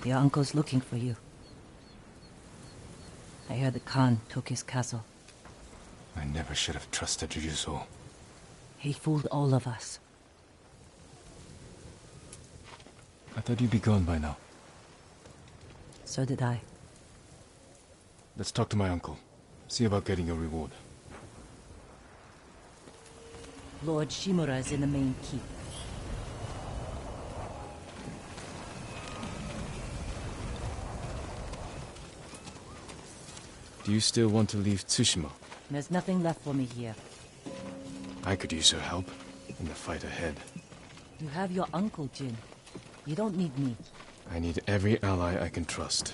Your uncle's looking for you. I heard the Khan took his castle. I never should have trusted Ryuzo. He fooled all of us. I thought you'd be gone by now. So did I. Let's talk to my uncle. See about getting your reward. Lord Shimura is in the main keep. Do you still want to leave Tsushima? There's nothing left for me here. I could use your help in the fight ahead. You have your uncle, Jin. You don't need me. I need every ally I can trust.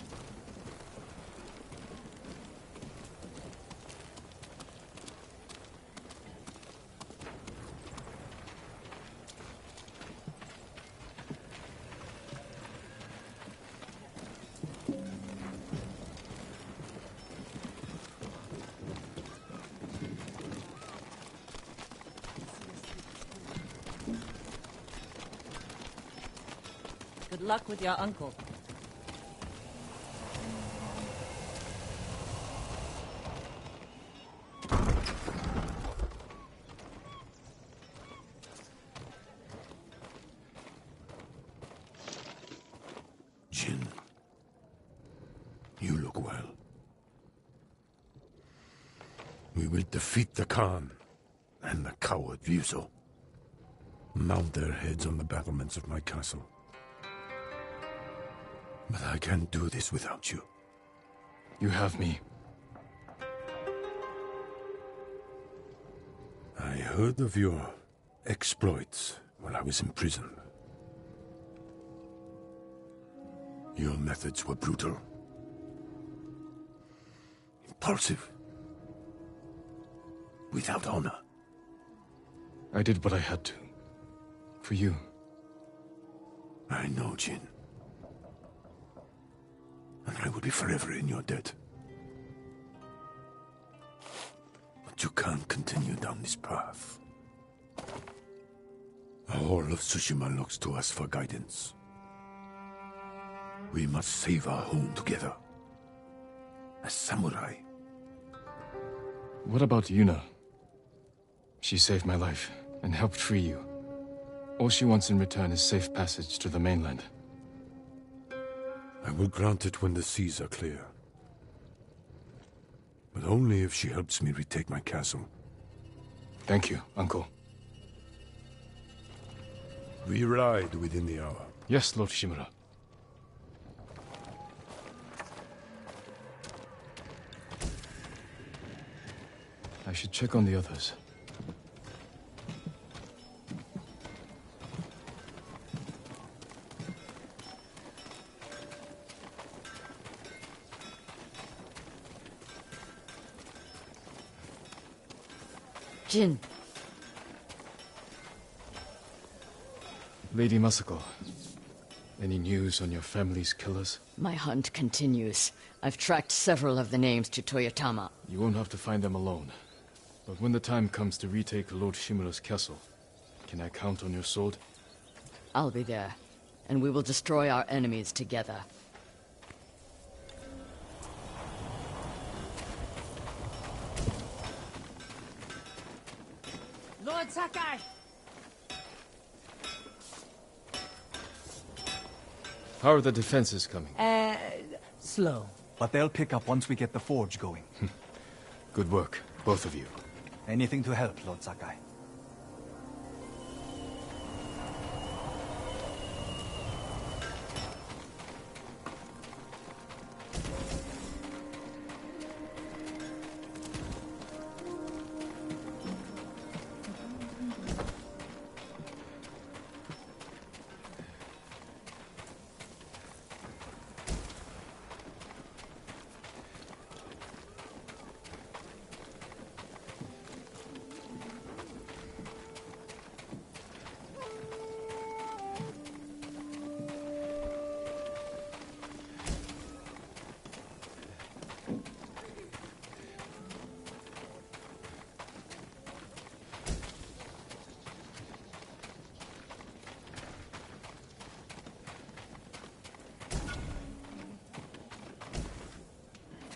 Good luck with your uncle. Jin, you look well. We will defeat the Khan and the coward Ryuzo. Mount their heads on the battlements of my castle. But I can't do this without you. You have me. I heard of your exploits while I was in prison. Your methods were brutal. Impulsive. Without honor. I did what I had to. For you. I know, Jin. And I will be forever in your debt. But you can't continue down this path. All of Tsushima looks to us for guidance. We must save our home together. As samurai. What about Yuna? She saved my life and helped free you. All she wants in return is safe passage to the mainland. I will grant it when the seas are clear. But only if she helps me retake my castle. Thank you, Uncle. We ride within the hour. Yes, Lord Shimura. I should check on the others. Jin. Lady Masako, any news on your family's killers? My hunt continues. I've tracked several of the names to Toyotama. You won't have to find them alone. But when the time comes to retake Lord Shimura's castle, can I count on your sword? I'll be there, and we will destroy our enemies together. Lord Sakai! How are the defenses coming? Slow. But they'll pick up once we get the forge going. Good work, both of you. Anything to help, Lord Sakai.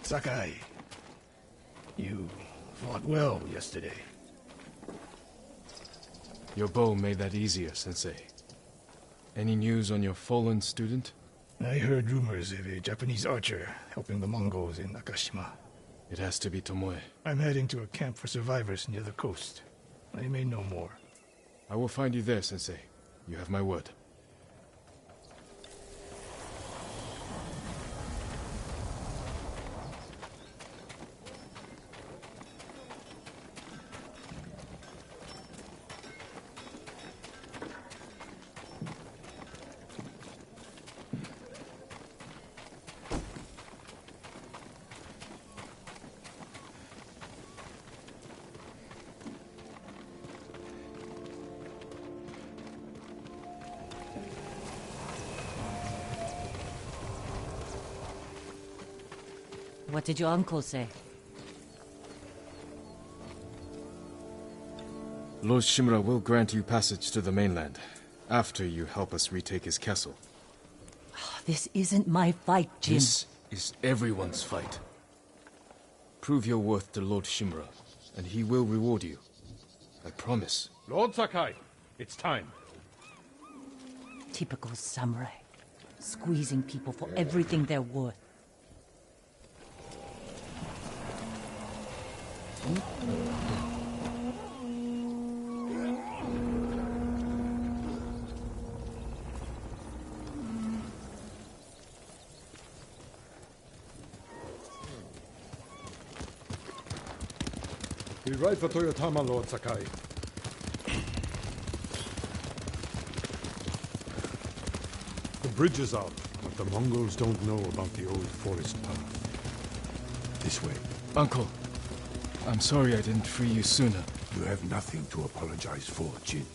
Sakai, you fought well yesterday. Your bow made that easier, Sensei. Any news on your fallen student? I heard rumors of a Japanese archer helping the Mongols in Nakashima. It has to be Tomoe. I'm heading to a camp for survivors near the coast. I may know more. I will find you there, Sensei. You have my word. What did your uncle say? Lord Shimura will grant you passage to the mainland, after you help us retake his castle. This isn't my fight, Jin. This is everyone's fight. Prove your worth to Lord Shimura, and he will reward you. I promise. Lord Sakai, it's time. Typical samurai. Squeezing people for everything they're worth. We ride for Toyotama, Lord Sakai. The bridge is out, but the Mongols don't know about the old forest path. This way. Uncle, I'm sorry I didn't free you sooner. You have nothing to apologize for, Jin.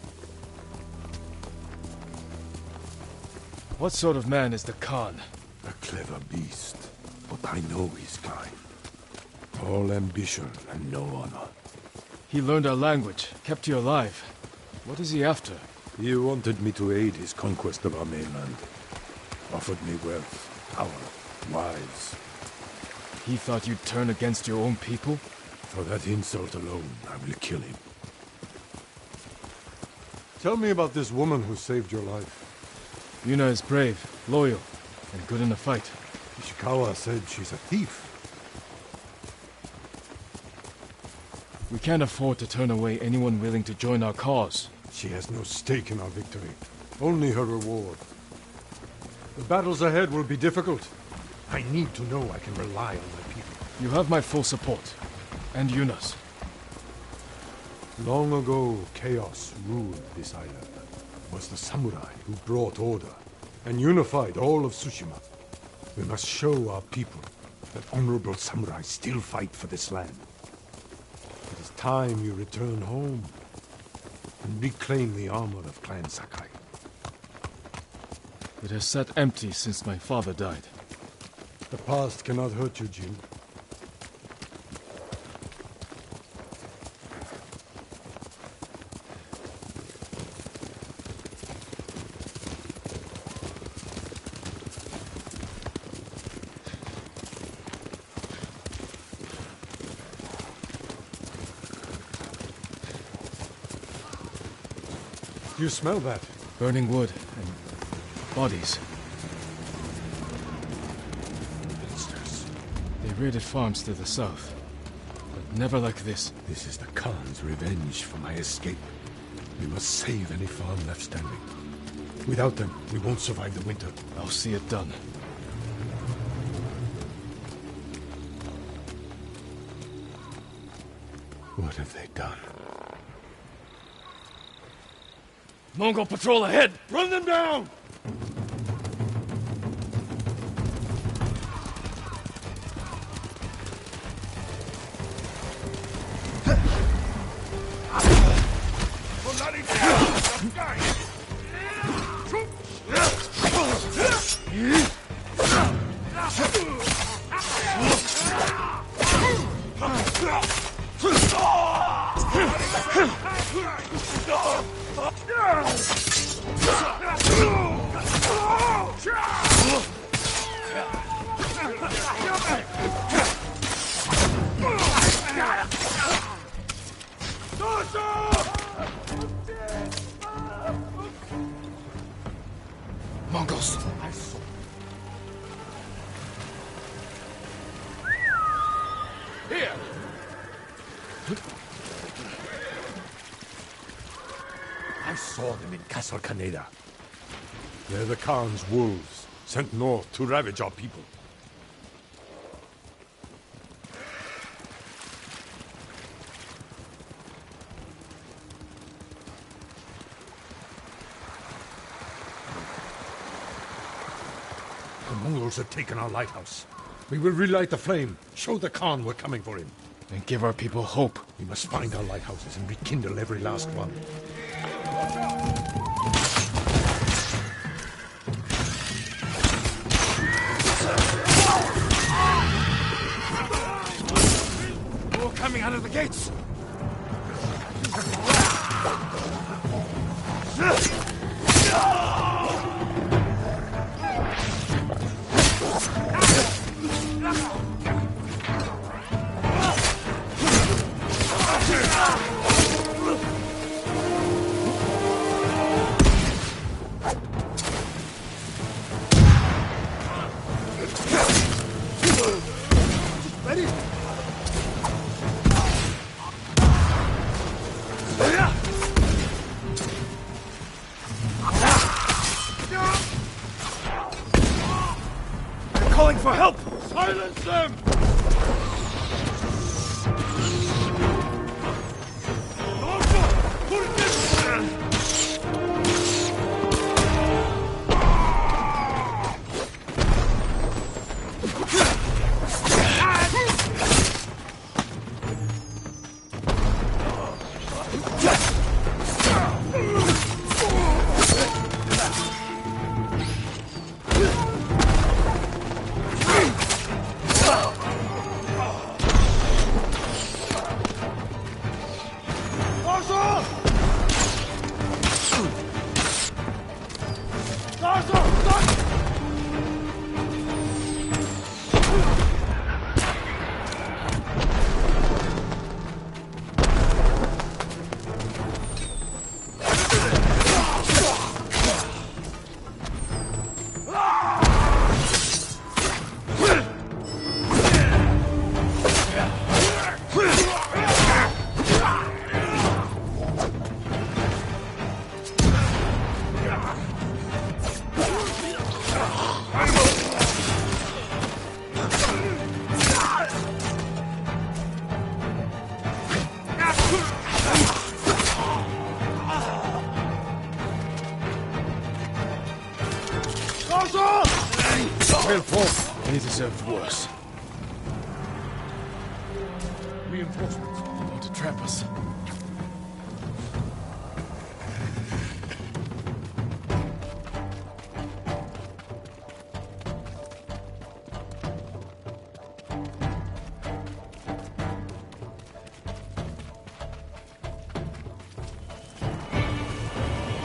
What sort of man is the Khan? A clever beast, but I know his kind. All ambition and no honor. He learned our language, kept you alive. What is he after? He wanted me to aid his conquest of our mainland. Offered me wealth, power, wives. He thought you'd turn against your own people? For that insult alone, I will kill him. Tell me about this woman who saved your life. Yuna is brave, loyal, and good in a fight. Ishikawa said she's a thief. We can't afford to turn away anyone willing to join our cause. She has no stake in our victory, only her reward. The battles ahead will be difficult. I need to know I can rely on my people. You have my full support, and Yuna's. Long ago, chaos ruled this island. It was the samurai who brought order and unified all of Tsushima. We must show our people that honorable samurai still fight for this land. It is time you return home and reclaim the armor of Clan Sakai. It has sat empty since my father died. The past cannot hurt you, Jin. Do you smell that? Burning wood and bodies. Monsters. They raided farms to the south, but never like this. This is the Khan's revenge for my escape. We must save any farm left standing. Without them, we won't survive the winter. I'll see it done. What have they done? Mongol patrol ahead! Run them down! Mongols! I saw. Here! I saw them in Castle Kaneda. They're the Khan's wolves, sent north to ravage our people. The Mongols have taken our lighthouse. We will relight the flame, show the Khan we're coming for him. And give our people hope. We must find our lighthouses and rekindle every last one. More coming out of the gates! Calling for help! Silence them! He deserved worse. Reinforcements. They want to trap us.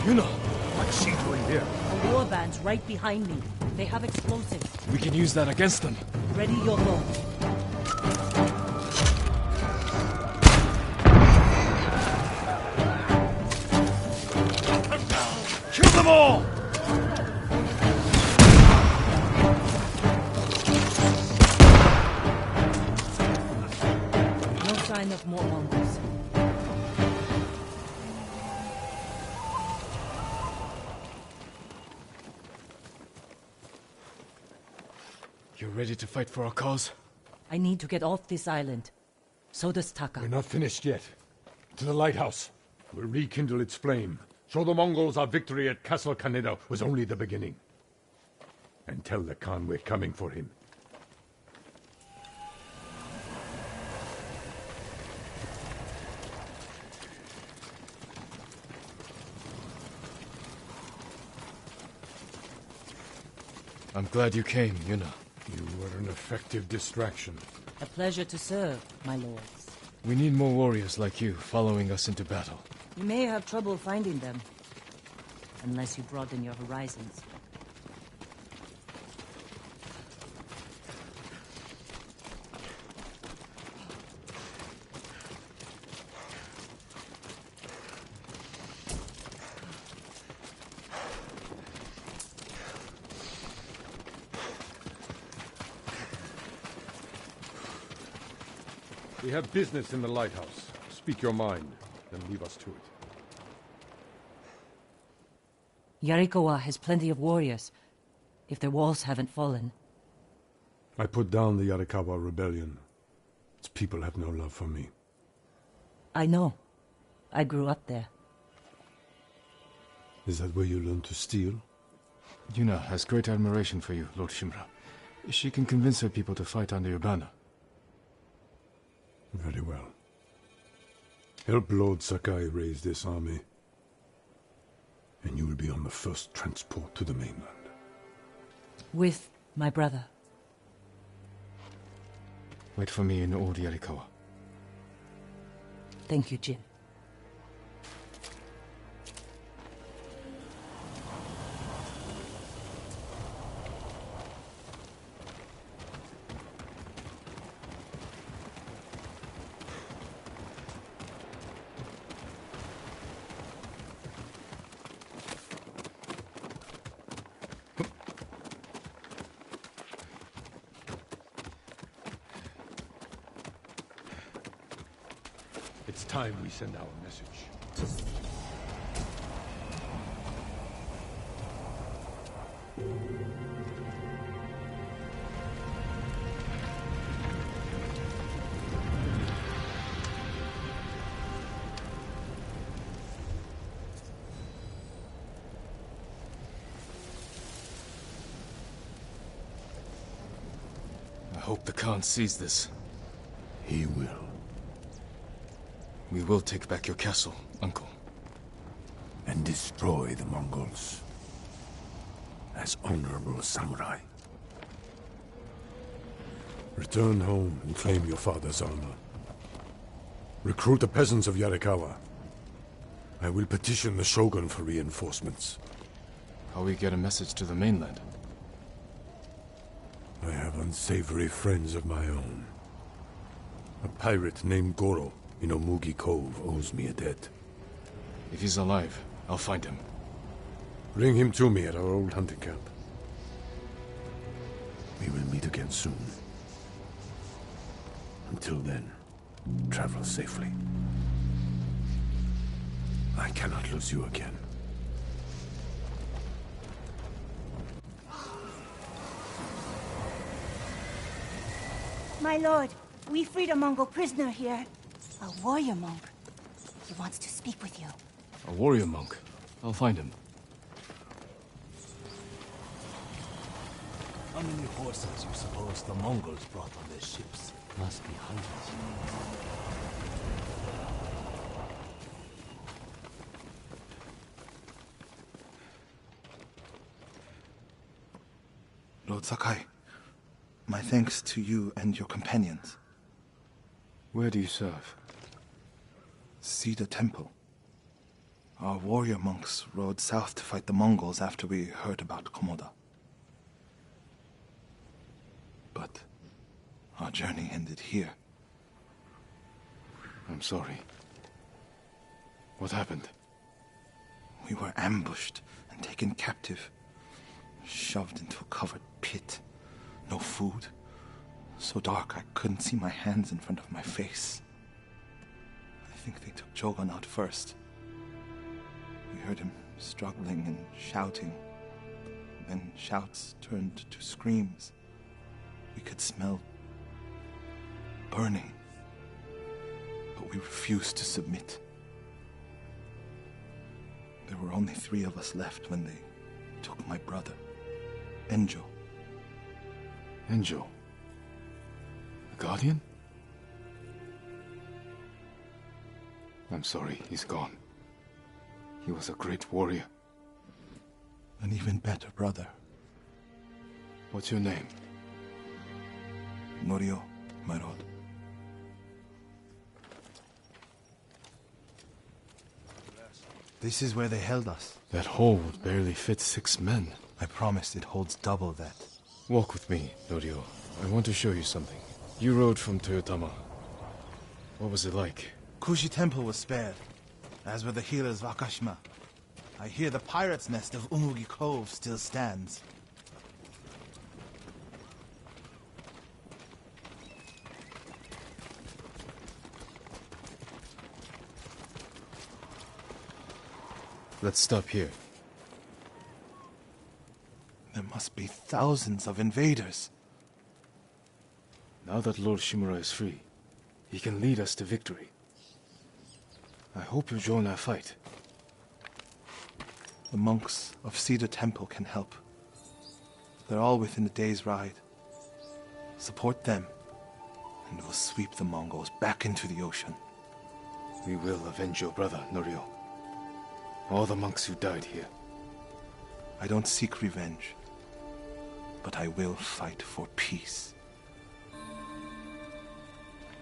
Yuna! What's she doing here? A war band's right behind me. They have explosives. We can use that against them. Ready your bow. Kill them all! No sign of more Mongols. You're ready to fight for our cause? I need to get off this island. So does Taka. We're not finished yet. To the lighthouse. We'll rekindle its flame. Show the Mongols our victory at Castle Kaneda was only the beginning. And tell the Khan we're coming for him. I'm glad you came, Yuna. You were an effective distraction. A pleasure to serve, my lords. We need more warriors like you following us into battle. You may have trouble finding them. Unless you broaden your horizons. We have business in the lighthouse. Speak your mind, then leave us to it. Yarikawa has plenty of warriors, if their walls haven't fallen. I put down the Yarikawa rebellion. Its people have no love for me. I know. I grew up there. Is that where you learned to steal? Yuna has great admiration for you, Lord Shimura. She can convince her people to fight under your banner. Very well. Help Lord Sakai raise this army, and you will be on the first transport to the mainland. With my brother. Wait for me in Old Yarikawa. Thank you, Jin. It's time we send our message. I hope the Khan sees this. He will. We will take back your castle, Uncle. And destroy the Mongols. As honorable samurai. Return home and claim your father's honor. Recruit the peasants of Yarikawa. I will petition the Shogun for reinforcements. How we get a message to the mainland? I have unsavory friends of my own. A pirate named Goro in Omugi Cove owes me a debt. If he's alive, I'll find him. Bring him to me at our old hunting camp. We will meet again soon. Until then, travel safely. I cannot lose you again. My lord, we freed a Mongol prisoner here. A warrior monk. He wants to speak with you. A warrior monk. I'll find him. How many horses you suppose the Mongols brought on their ships? Must be hundreds. Lord Sakai, my thanks to you and your companions. Where do you serve? Cedar Temple. Our warrior monks rode south to fight the Mongols after we heard about Komoda. But our journey ended here. I'm sorry. What happened? We were ambushed and taken captive. Shoved into a covered pit. No food. So dark I couldn't see my hands in front of my face. I think they took Jogon out first. We heard him struggling and shouting. Then shouts turned to screams. We could smell burning. But we refused to submit. There were only 3 of us left when they took my brother, Enjo. Enjo? The Guardian? I'm sorry, he's gone. He was a great warrior. An even better brother. What's your name? Norio, my lord. This is where they held us. That hole would barely fit 6 men. I promised it holds double that. Walk with me, Norio. I want to show you something. You rode from Toyotama. What was it like? Kushi Temple was spared, as were the healers of Akashima. I hear the pirate's nest of Umugi Cove still stands. Let's stop here. There must be thousands of invaders. Now that Lord Shimura is free, he can lead us to victory. I hope you join our fight. The monks of Cedar Temple can help. They're all within a day's ride. Support them, and we'll sweep the Mongols back into the ocean. We will avenge your brother, Norio. All the monks who died here. I don't seek revenge, but I will fight for peace.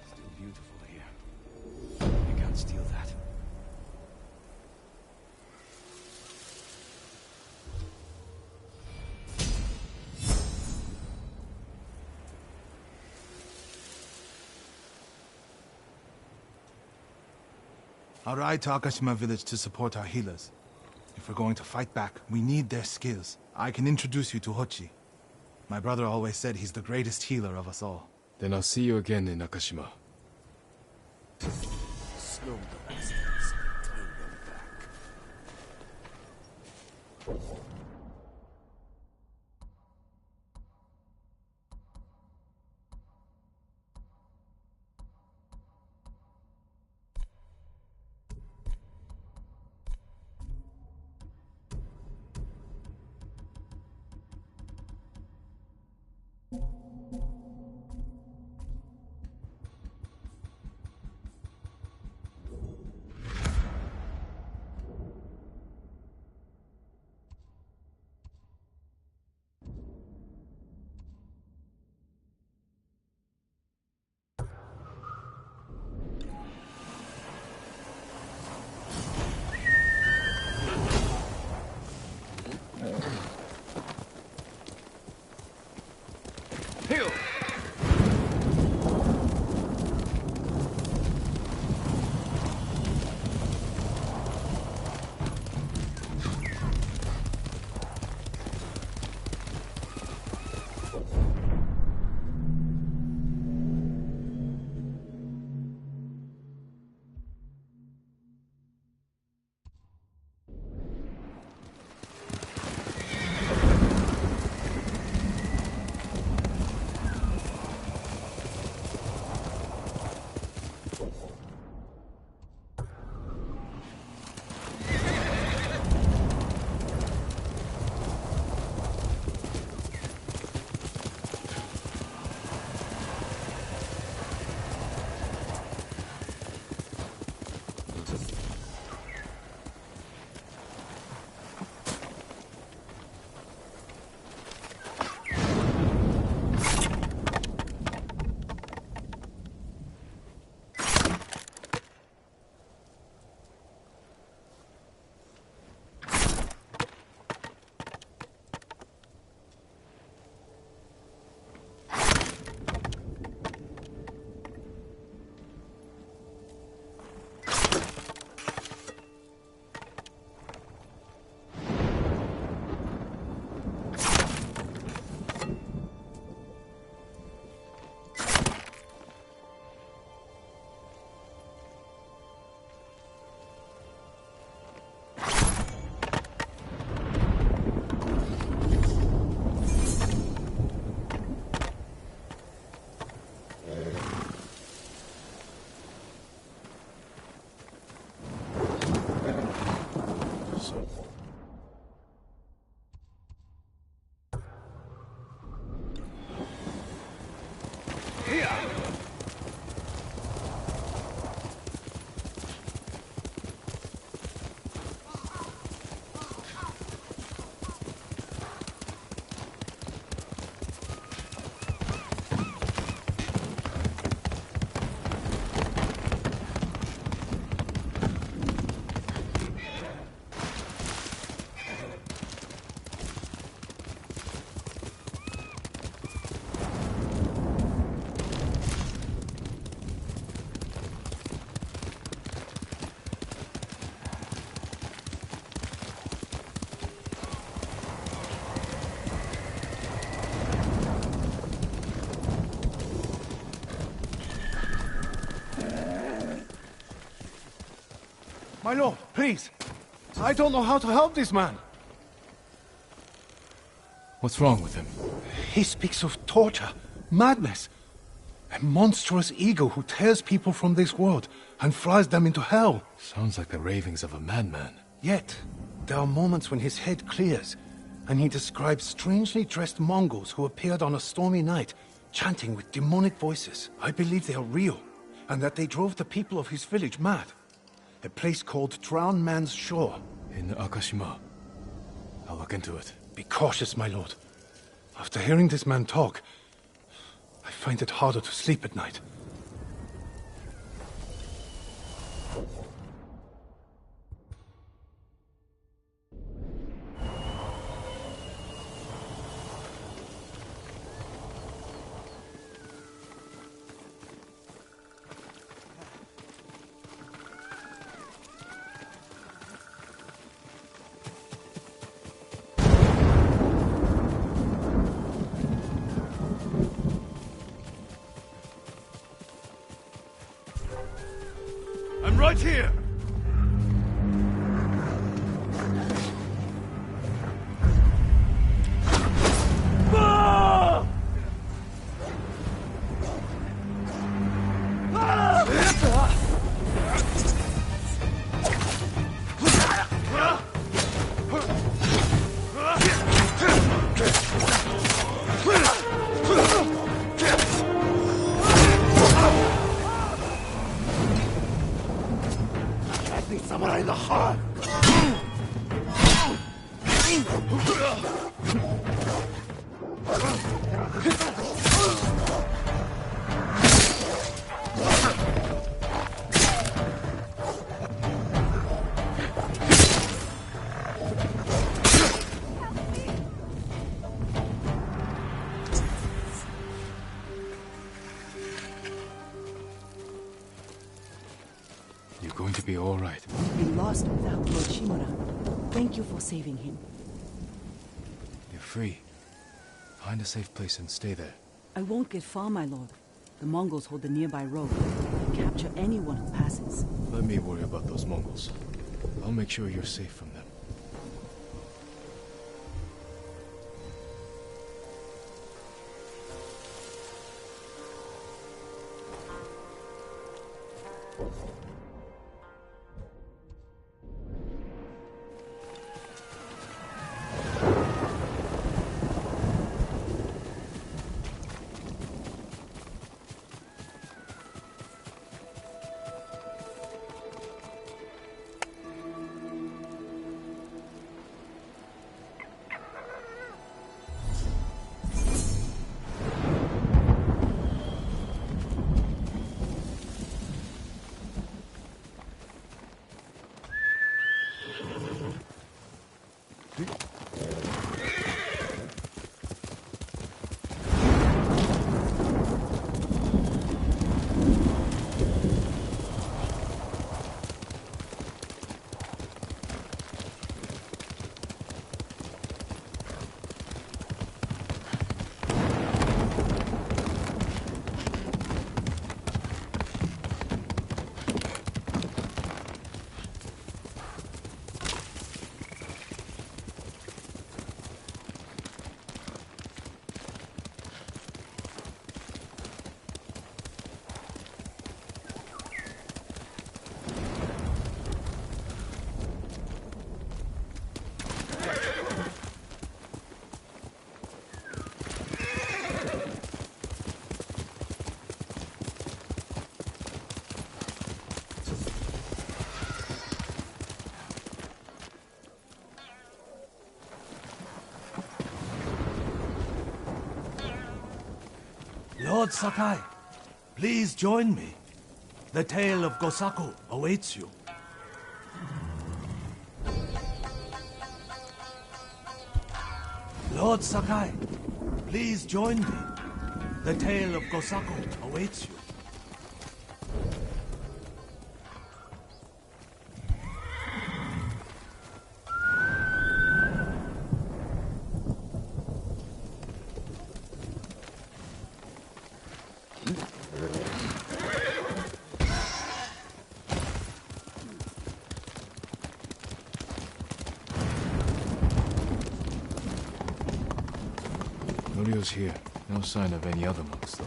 Still beautiful here. You can't steal that. I'll ride to Akashima village to support our healers. If we're going to fight back, we need their skills. I can introduce you to Hochi. My brother always said he's the greatest healer of us all. Then I'll see you again in Nakashima. Slow the bastards. Turn them back. My lord, please! I don't know how to help this man. What's wrong with him? He speaks of torture, madness, a monstrous ego who tears people from this world and flies them into hell. Sounds like the ravings of a madman. Yet, there are moments when his head clears, and he describes strangely dressed Mongols who appeared on a stormy night, chanting with demonic voices. I believe they are real, and that they drove the people of his village mad. A place called Drowned Man's Shore. In Akashima. I'll look into it. Be cautious, my lord. After hearing this man talk, I find it harder to sleep at night. I'm right here! Samurai in the heart! You're going to be all right. We've been lost without Lord Shimura. Thank you for saving him. You're free. Find a safe place and stay there. I won't get far, my lord. The Mongols hold the nearby road and capture anyone who passes. Let me worry about those Mongols. I'll make sure you're safe from them. Lord Sakai, please join me. The tale of Gosaku awaits you. Lord Sakai, please join me. The tale of Gosaku awaits you. Norio's here. No sign of any other monks, though.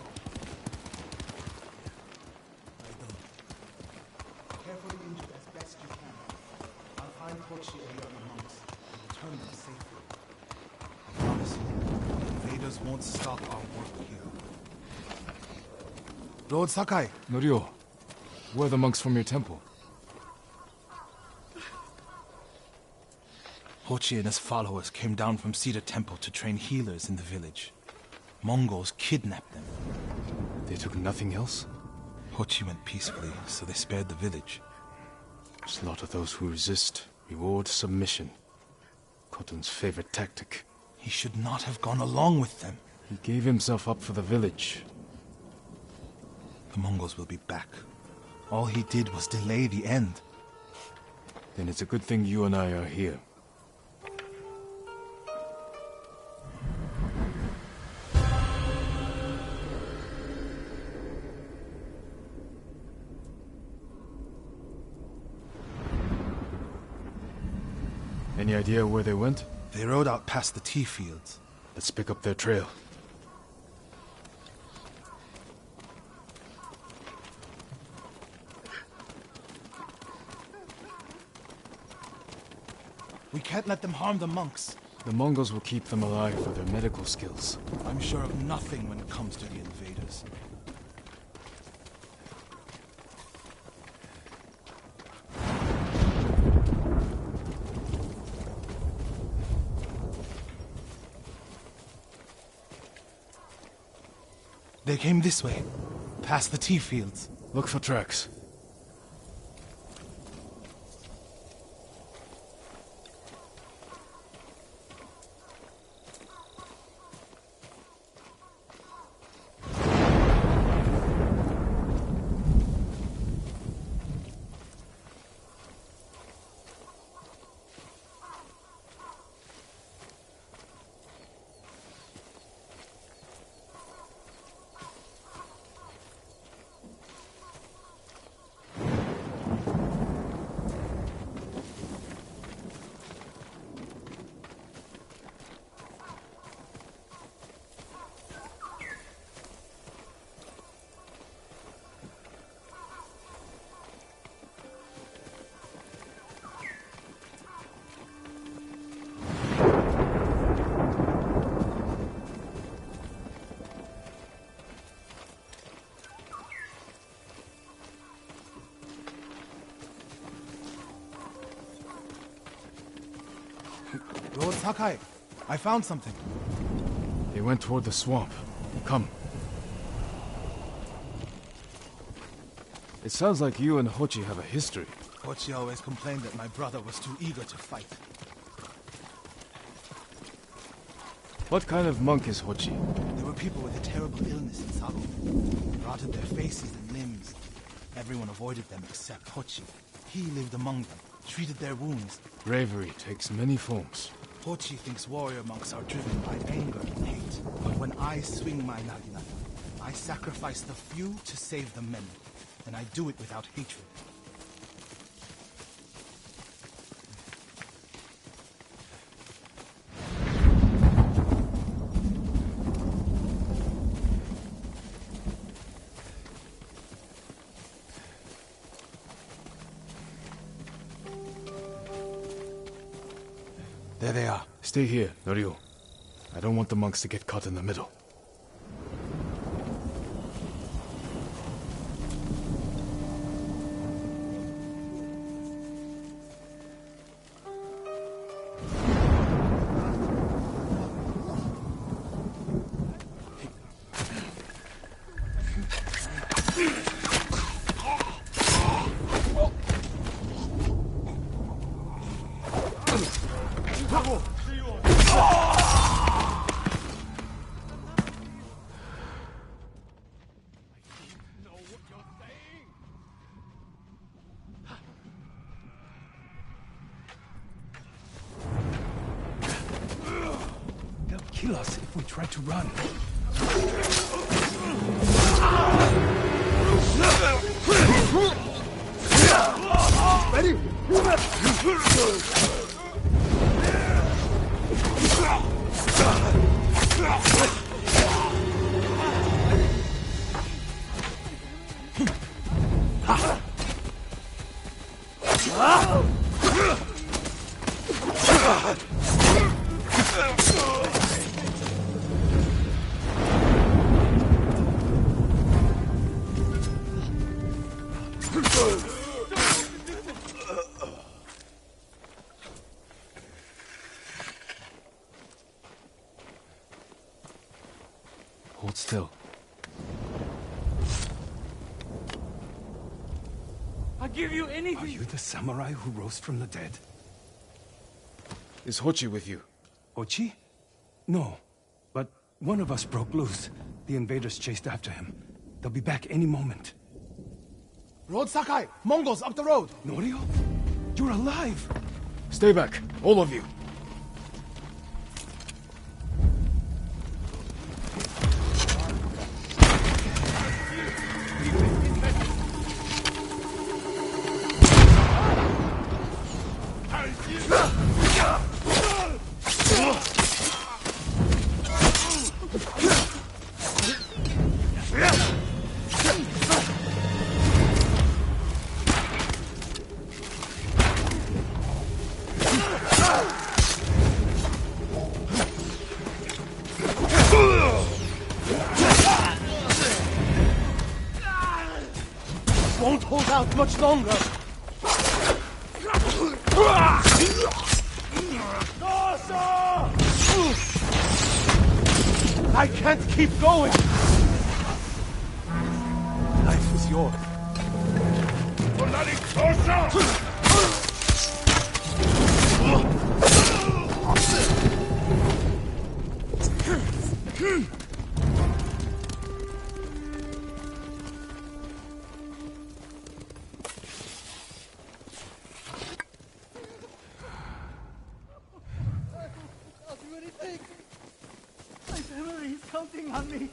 Carefully injure as best you can. I'll find Hochi and the other monks and return them safely. I promise you, the invaders won't stop our work here. Lord Sakai! Norio, where are the monks from your temple? Hochi and his followers came down from Cedar Temple to train healers in the village. Mongols kidnapped them. They took nothing else? Hochi went peacefully, so they spared the village. Slaughter those who resist. Reward submission. Khotun's favorite tactic. He should not have gone along with them. He gave himself up for the village. The Mongols will be back. All he did was delay the end. Then it's a good thing you and I are here. Any idea where they went? They rode out past the tea fields. Let's pick up their trail. We can't let them harm the monks. The Mongols will keep them alive for their medical skills. I'm sure of nothing when it comes to the invaders. They came this way, past the tea fields. Look for tracks. Lord Sakai, I found something. They went toward the swamp. Come. It sounds like you and Hochi have a history. Hochi always complained that my brother was too eager to fight. What kind of monk is Hochi? There were people with a terrible illness in Salo. Rotted their faces and limbs. Everyone avoided them except Hochi. He lived among them, treated their wounds. Bravery takes many forms. Hochi thinks warrior monks are driven by anger and hate. But when I swing my naginata, I sacrifice the few to save the many. And I do it without hatred. There they are. Stay here, Norio. I don't want the monks to get caught in the middle. They'll kill us if we try to run. Ready? Hold still. I'll give you anything. Are you the samurai who rose from the dead? Is Hochi with you? Hochi? No. But one of us broke loose. The invaders chased after him. They'll be back any moment. Road Sakai! Mongols up the road! Norio? You're alive! Stay back, all of you. Won't hold out much longer. I can't keep going. Life is yours. I'll do anything. My family is counting on me.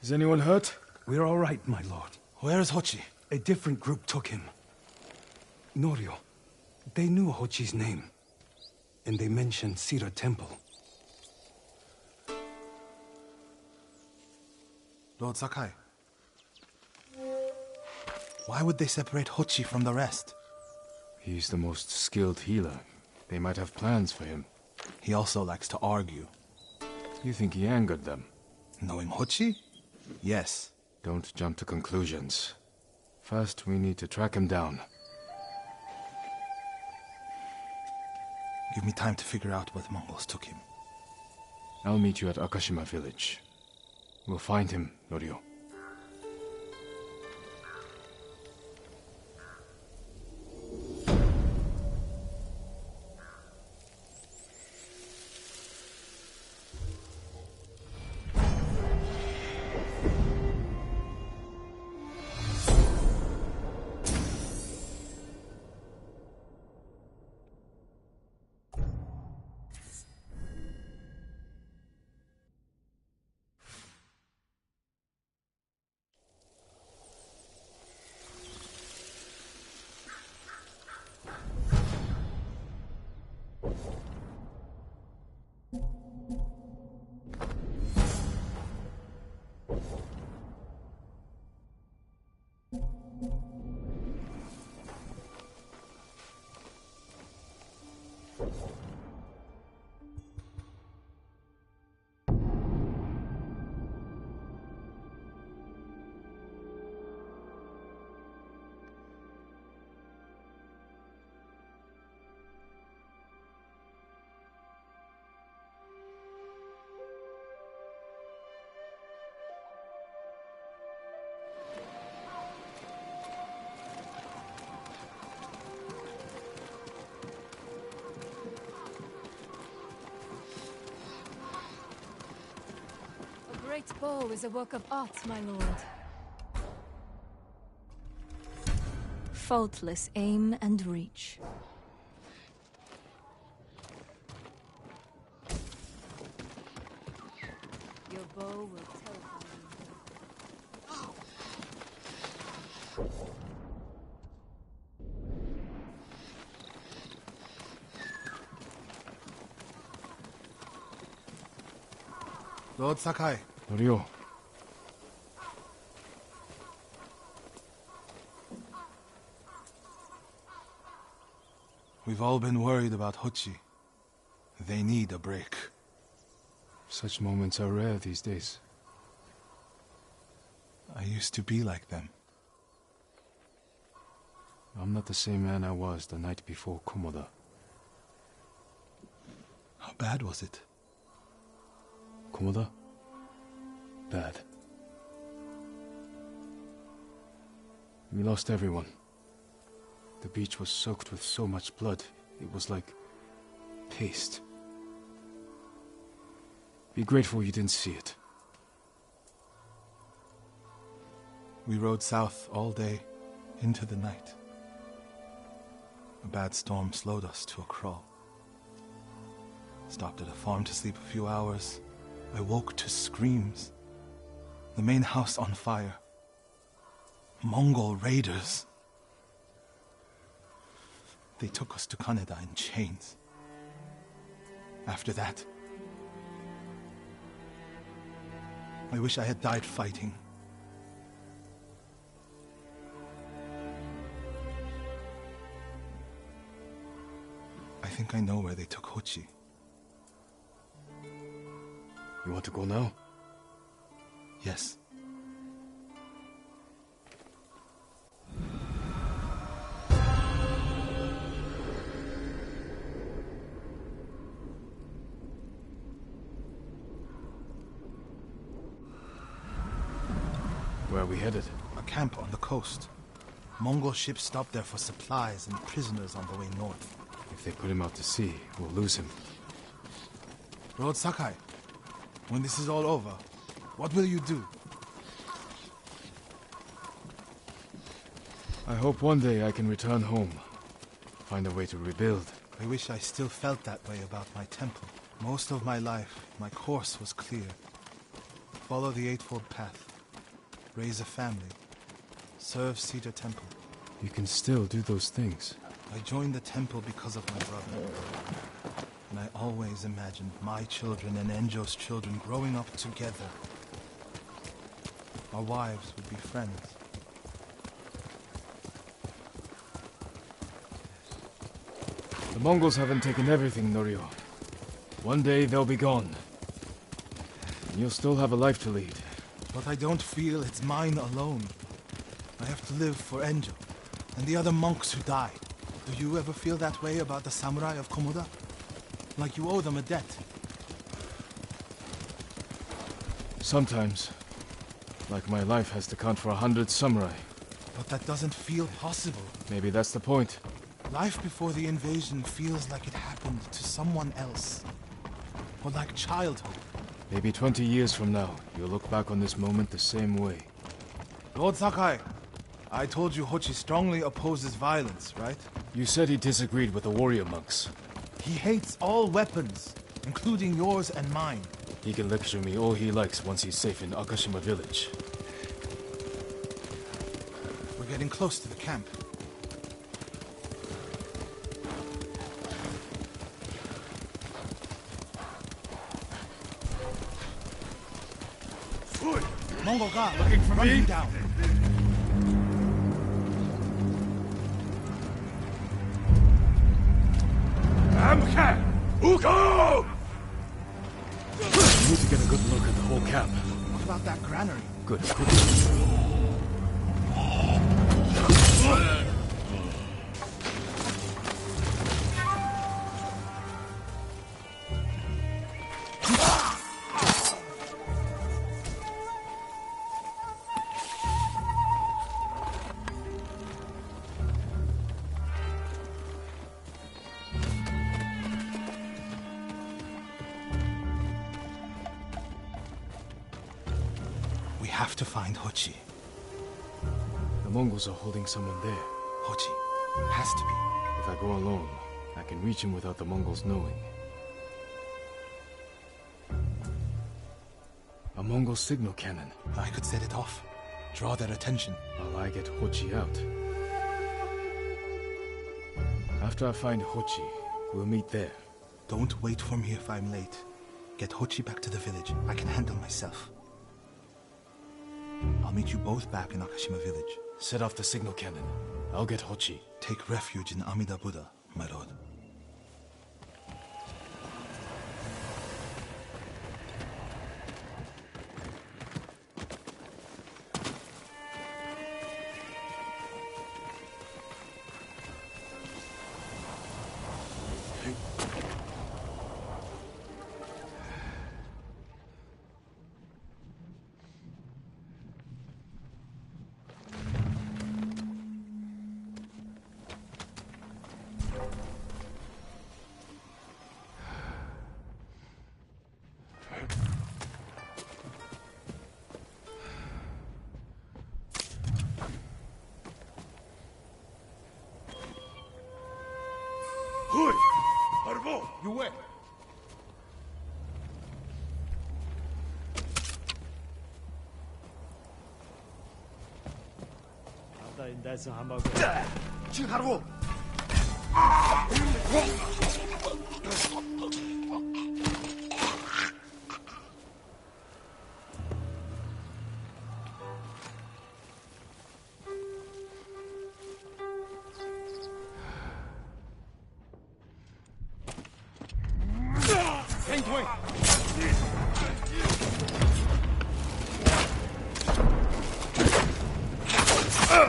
Is anyone hurt? We're all right, my lord. Where is Hochi? A different group took him. Norio. They knew Hochi's name. And they mentioned Cedar Temple. Lord Sakai. Why would they separate Hochi from the rest? He's the most skilled healer. They might have plans for him. He also likes to argue. You think he angered them? Knowing Hochi? Yes. Don't jump to conclusions. First, we need to track him down. Give me time to figure out where the Mongols took him. I'll meet you at Akashima village. We'll find him, Norio. A great bow is a work of art, my lord. Faultless aim and reach. Your bow will terrify Lord Sakai. Norio. We've all been worried about Hochi. They need a break. Such moments are rare these days. I used to be like them. I'm not the same man I was the night before Komoda. How bad was it? Komoda? Bad. We lost everyone. The beach was soaked with so much blood, it was like paste. Be grateful you didn't see it. We rode south all day, into the night. A bad storm slowed us to a crawl. Stopped at a farm to sleep a few hours. I woke to screams. The main house on fire. Mongol raiders. They took us to Kaneda in chains. After that, I wish I had died fighting. I think I know where they took Hochi. You want to go now? Yes. Where are we headed? A camp on the coast. Mongol ships stopped there for supplies and prisoners on the way north. If they put him out to sea, we'll lose him. Lord Sakai, when this is all over, what will you do? I hope one day I can return home. Find a way to rebuild. I wish I still felt that way about my temple. Most of my life, my course was clear. Follow the Eightfold Path. Raise a family. Serve Cedar Temple. You can still do those things. I joined the temple because of my brother. And I always imagined my children and Enjo's children growing up together. Our wives would be friends. The Mongols haven't taken everything, Norio. One day they'll be gone. And you'll still have a life to lead. But I don't feel it's mine alone. I have to live for Enjo and the other monks who died. Do you ever feel that way about the samurai of Komoda? Like you owe them a debt? Sometimes. Like my life has to count for 100 samurai. But that doesn't feel possible. Maybe that's the point. Life before the invasion feels like it happened to someone else. Or like childhood. Maybe 20 years from now, you'll look back on this moment the same way. Lord Sakai, I told you Hochi strongly opposes violence, right? You said he disagreed with the warrior monks. He hates all weapons, including yours and mine. He can lecture me all he likes once he's safe in Akashima village. We're getting close to the camp. Mongol guard, looking for me? Down. Amka! Uko! We need to get a good look at the whole camp. What about that granary? Good. We have to find Hochi. The Mongols are holding someone there. Hochi. Has to be. If I go alone, I can reach him without the Mongols knowing. A Mongol signal cannon. I could set it off. Draw their attention. While I get Hochi out. After I find Hochi, we'll meet there. Don't wait for me if I'm late. Get Hochi back to the village. I can handle myself. I'll meet you both back in Akashima village. Set off the signal cannon. I'll get Hochi. Take refuge in Amida Buddha, my lord. You wait. 지금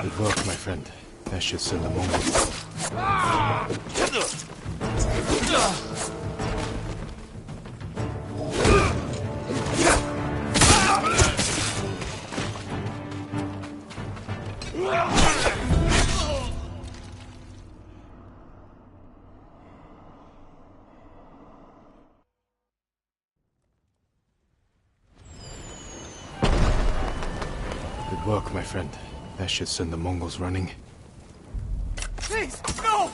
Good work, my friend. That should send the Mongols. Good work, my friend. That should send the Mongols running. Please, no!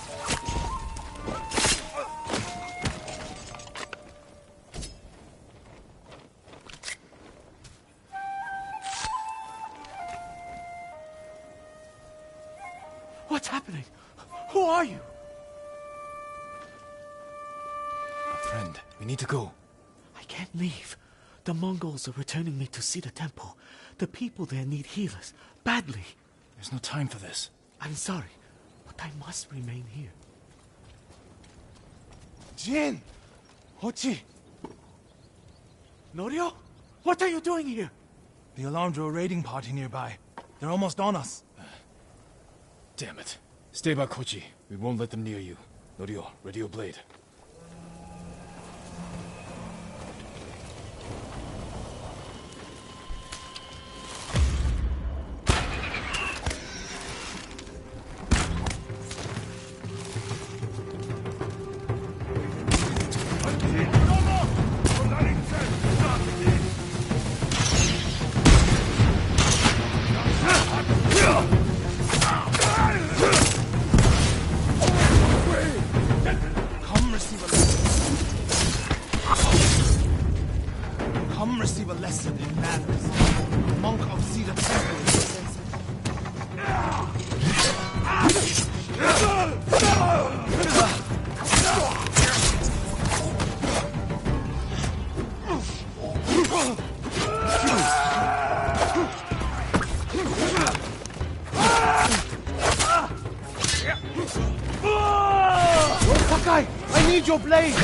What's happening? Who are you? Friend, we need to go. I can't leave. The Mongols are returning me to see the temple. The people there need healers, badly. There's no time for this. I'm sorry, but I must remain here. Jin! Hochi! Norio? What are you doing here? The alarm drew a raiding party nearby. They're almost on us. Damn it. Stay by Kochi. We won't let them near you. Norio, ready your blade. Come receive a lesson in manners. A monk of Cedar Temple. Sakai, I need your blade!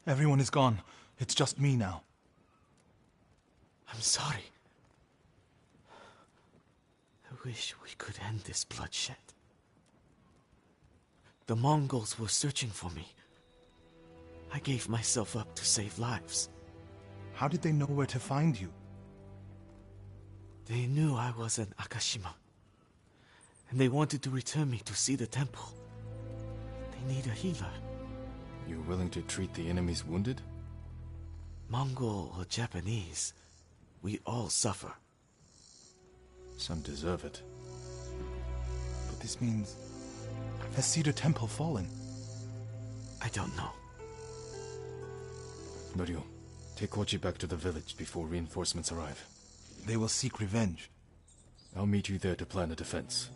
Everyone is gone. It's just me now. I'm sorry. I wish we could end this bloodshed. The Mongols were searching for me. I gave myself up to save lives. How did they know where to find you? They knew I was an Akashima. And they wanted to return me to see the temple. They need a healer. You're willing to treat the enemy's wounded? Mongol or Japanese, we all suffer. Some deserve it. But this means... has Cedar Temple fallen? I don't know. Norio, take Kochi back to the village before reinforcements arrive. They will seek revenge. I'll meet you there to plan a defense.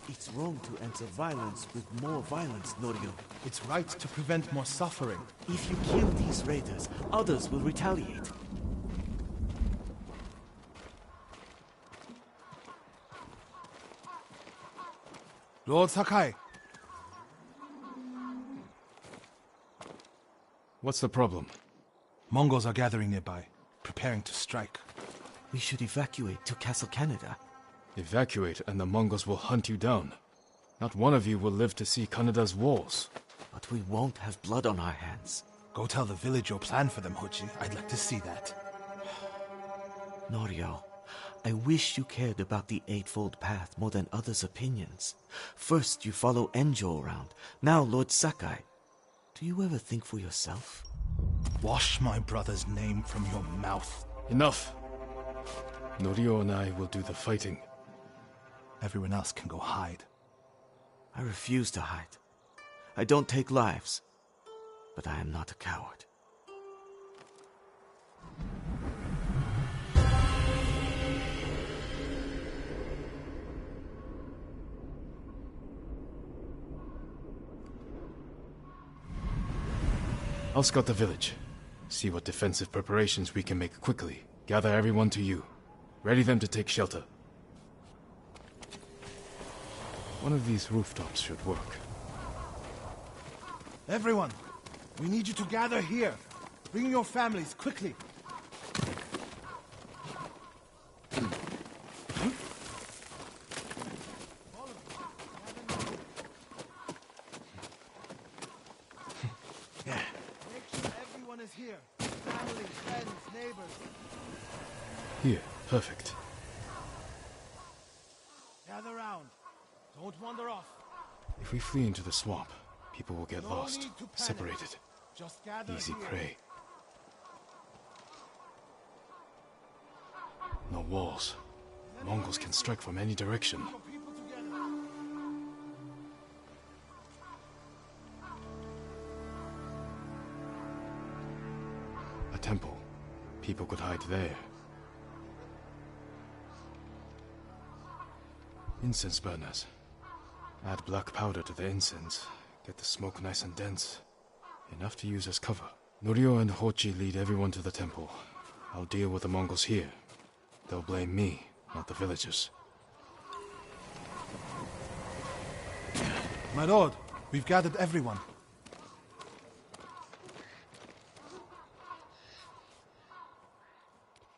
It's wrong to enter violence with more violence, Norio. It's right to prevent more suffering. If you kill these raiders, others will retaliate. Lord Sakai, What's the problem? Mongols are gathering nearby, preparing to strike. We should evacuate to Castle Canada. Evacuate and the Mongols will hunt you down. Not one of you will live to see Kanada's walls. But we won't have blood on our hands. Go tell the village your plan for them, Hochi. I'd like to see that. Norio, I wish you cared about the Eightfold Path more than others' opinions. First you follow Enjo around, now Lord Sakai. Do you ever think for yourself? Wash my brother's name from your mouth. Enough! Norio and I will do the fighting. Everyone else can go hide. I refuse to hide. I don't take lives, but I am not a coward. I'll scout the village. See what defensive preparations we can make quickly. Gather everyone to you. Ready them to take shelter. One of these rooftops should work. Everyone, we need you to gather here. Bring your families, quickly. Make sure everyone is here. Family, friends, neighbors. Here, perfect. Gather round. Don't wander off. If we flee into the swamp, people will get No lost, need to panic. separated. Just gather Easy here. prey. No walls. Mongols can strike from any direction. Your people together. A temple. People could hide there. Incense burners. Add black powder to the incense. Get the smoke nice and dense. Enough to use as cover. Norio and Hochi lead everyone to the temple. I'll deal with the Mongols here. They'll blame me, not the villagers. My lord, we've gathered everyone.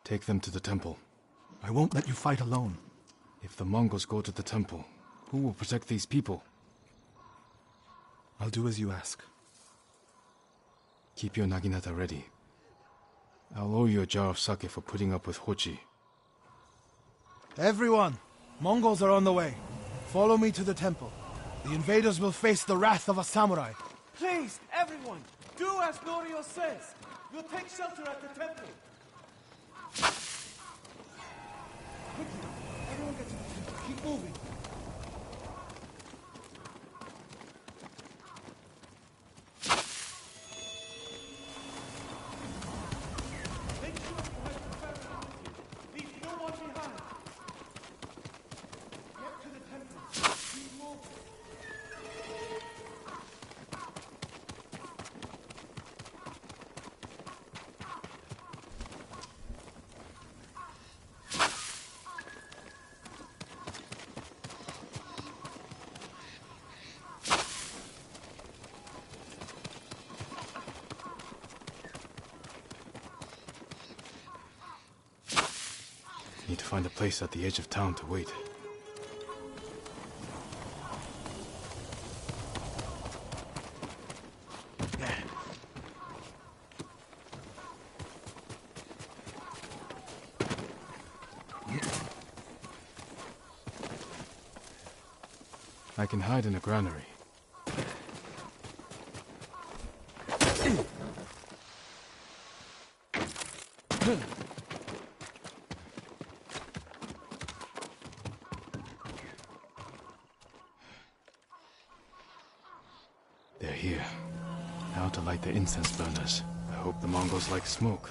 Take them to the temple. I won't let you fight alone. If the Mongols go to the temple, who will protect these people? I'll do as you ask. Keep your naginata ready. I'll owe you a jar of sake for putting up with Hochi. Everyone, Mongols are on the way. Follow me to the temple. The invaders will face the wrath of a samurai. Please, everyone, do as Norio says. We'll take shelter at the temple. Quickly, everyone get to the temple. Keep moving. Make sure you have the family with you. Leave no one behind. Get to the temple. Keep moving. Need to find a place at the edge of town to wait. I can hide in a granary. They're here. Now to light the incense burners. I hope the Mongols like smoke.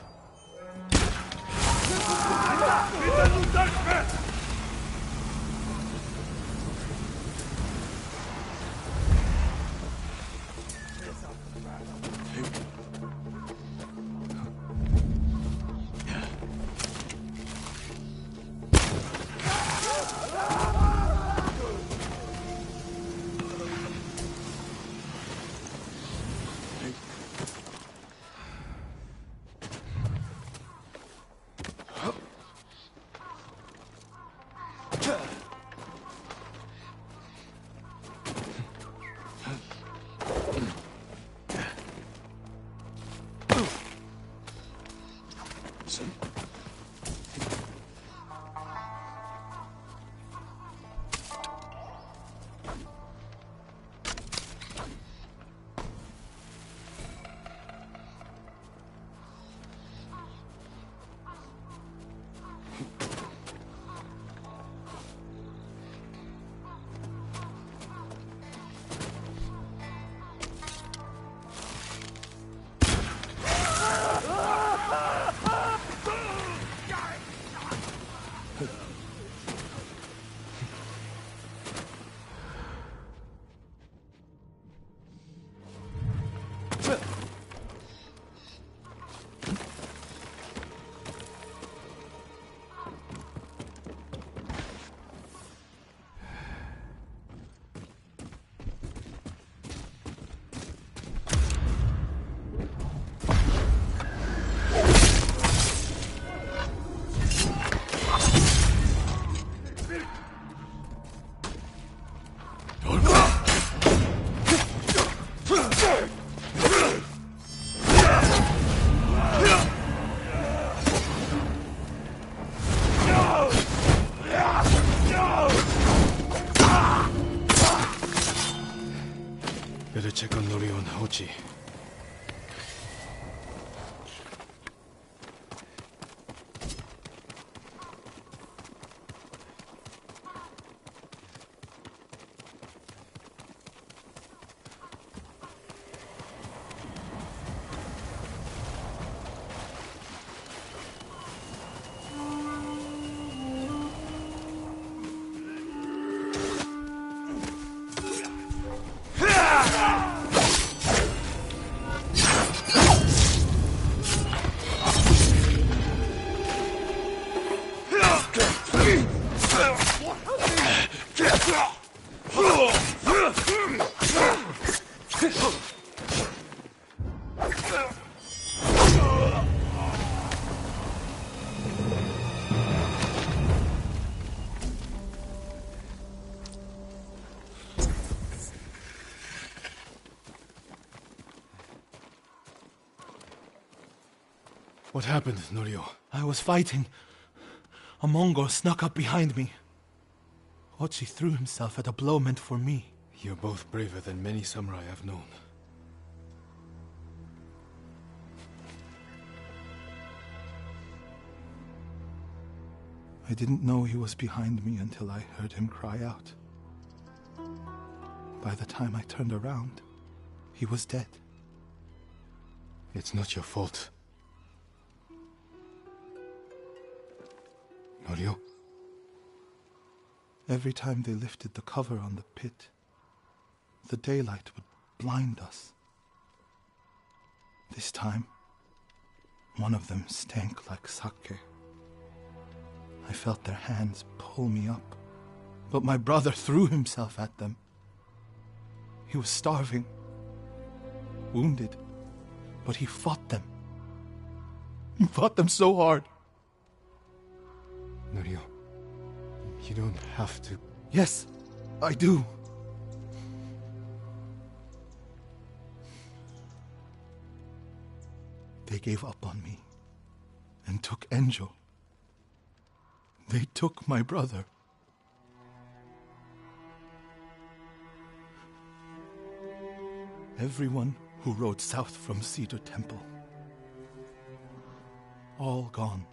Better check on Norio and Hochi. What happened, Norio? I was fighting. A Mongol snuck up behind me. Hochi threw himself at a blow meant for me. You're both braver than many samurai I've known. I didn't know he was behind me until I heard him cry out. By the time I turned around, he was dead. It's not your fault. Norio? Every time they lifted the cover on the pit, the daylight would blind us. This time, one of them stank like sake. I felt their hands pull me up, but my brother threw himself at them. He was starving, wounded, but he fought them. He fought them so hard. Norio, you don't have to. Yes, I do. They gave up on me and took Enjo. They took my brother. Everyone who rode south from Cedar Temple. All gone.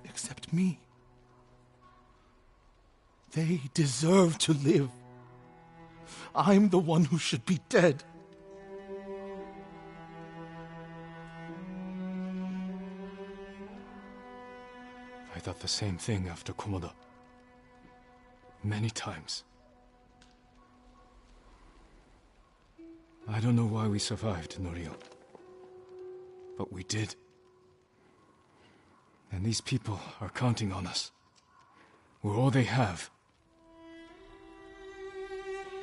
Except me. They deserve to live. I'm the one who should be dead. I thought the same thing after Komoda. Many times. I don't know why we survived, Norio. But we did. And these people are counting on us. We're all they have.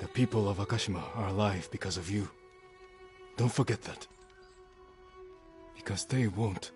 The people of Akashima are alive because of you. Don't forget that. Because they won't.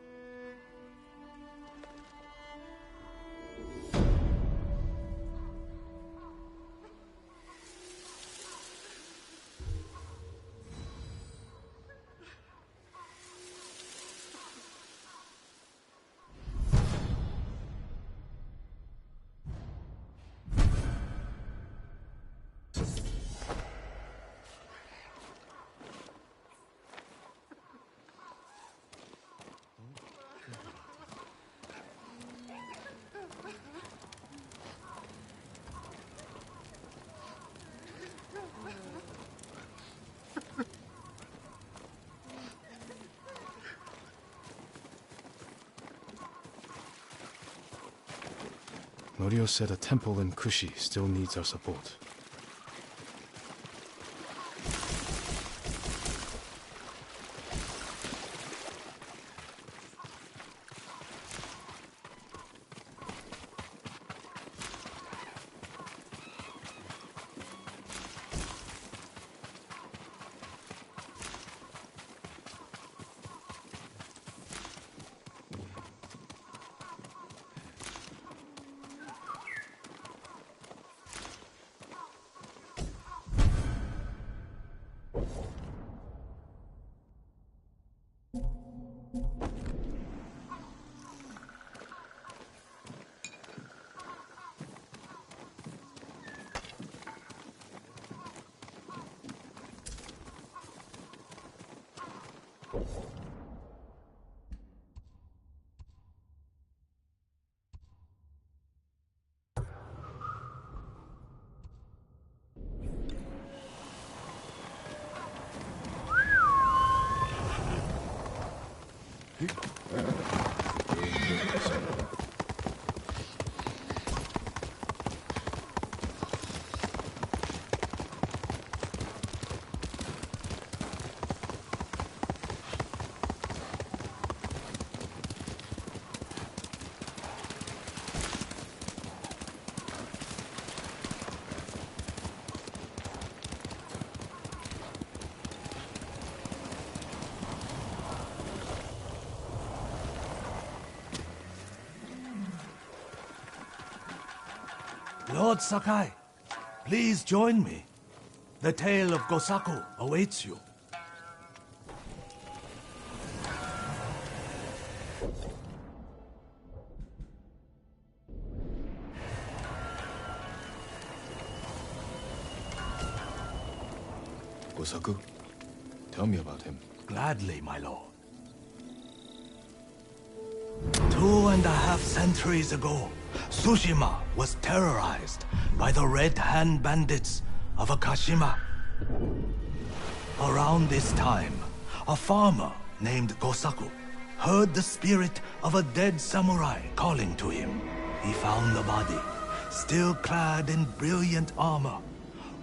Norio said a temple in Kushi still needs our support. Lord Sakai, please join me. The tale of Gosaku awaits you. Gosaku, tell me about him. Gladly, my lord. 2.5 centuries ago, Tsushima was terrorized by the Red Hand bandits of Akashima. Around this time, a farmer named Gosaku heard the spirit of a dead samurai calling to him. He found the body, still clad in brilliant armor.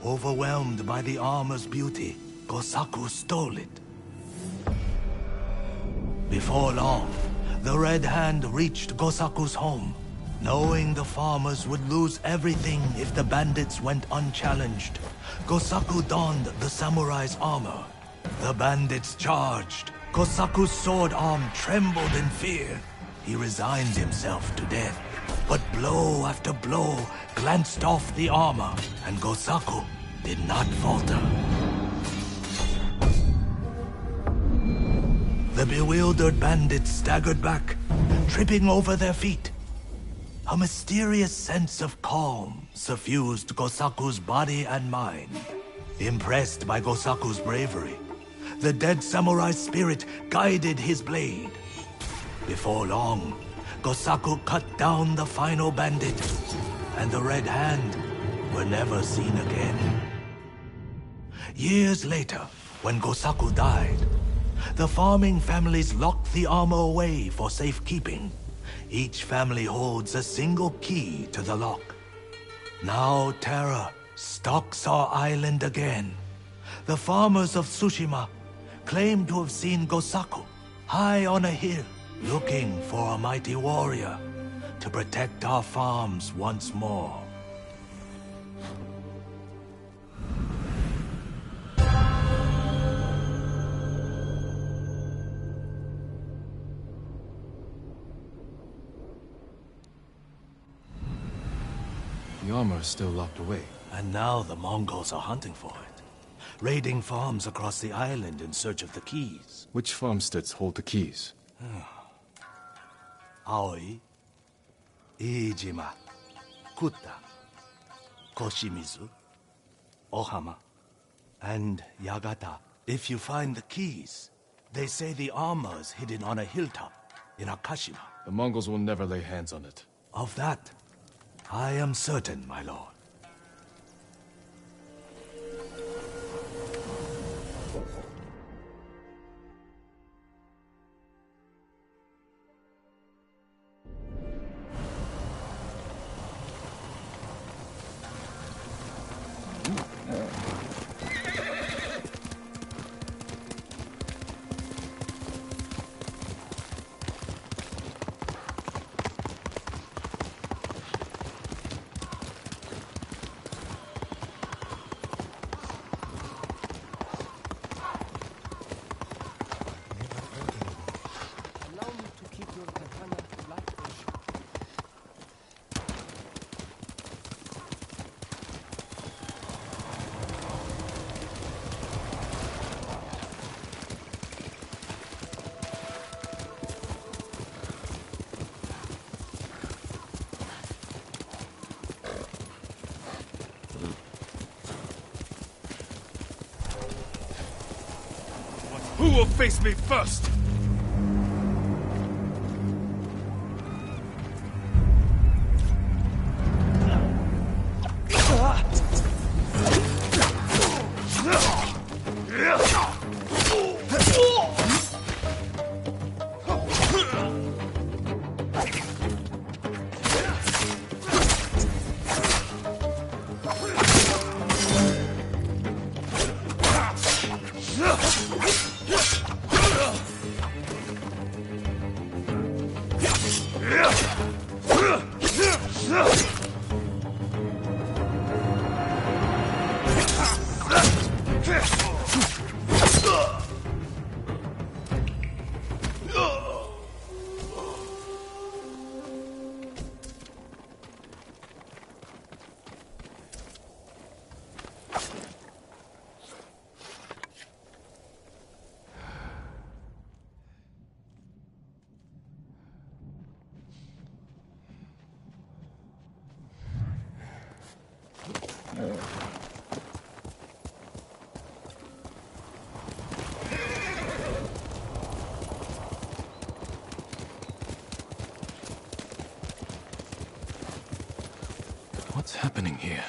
Overwhelmed by the armor's beauty, Gosaku stole it. Before long, the Red Hand reached Gosaku's home. Knowing the farmers would lose everything if the bandits went unchallenged, Gosaku donned the samurai's armor. The bandits charged. Gosaku's sword arm trembled in fear. he resigned himself to death. But blow after blow glanced off the armor, and Gosaku did not falter. The bewildered bandits staggered back, tripping over their feet. A mysterious sense of calm suffused Gosaku's body and mind. Impressed by Gosaku's bravery, the dead samurai's spirit guided his blade. Before long, Gosaku cut down the final bandit, and the Red Hand were never seen again. Years later, when Gosaku died, the farming families locked the armor away for safekeeping. Each family holds a single key to the lock. Now terror stalks our island again. The farmers of Tsushima claim to have seen Gosaku high on a hill, looking for a mighty warrior to protect our farms once more. The armor is still locked away. And now the Mongols are hunting for it, raiding farms across the island in search of the keys. Which farmsteads hold the keys? Aoi, Iijima, Kuta, Koshimizu, Ohama, and Yagata. If you find the keys, they say the armor is hidden on a hilltop in Akashima. The Mongols will never lay hands on it. Of that, I am certain, my lord. Who will face me first? What's happening here?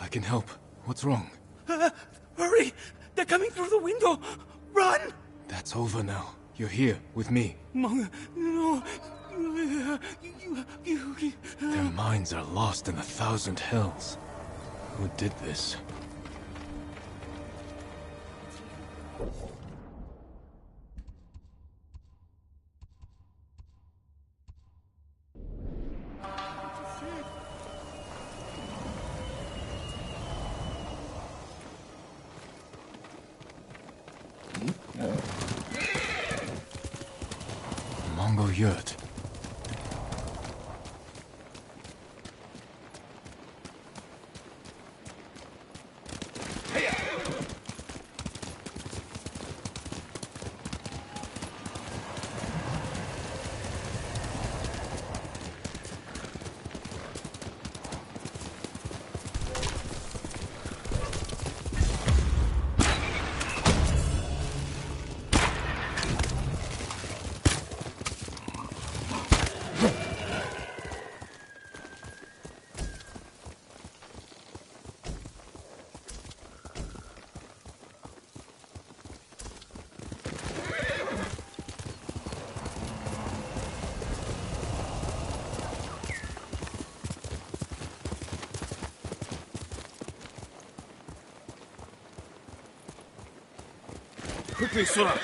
I can help. What's wrong? Hurry! They're coming through the window! Run! That's over now. You're here, with me. No. Their minds are lost in 1,000 hells. Who did this? your yurt. Quickly, Sora!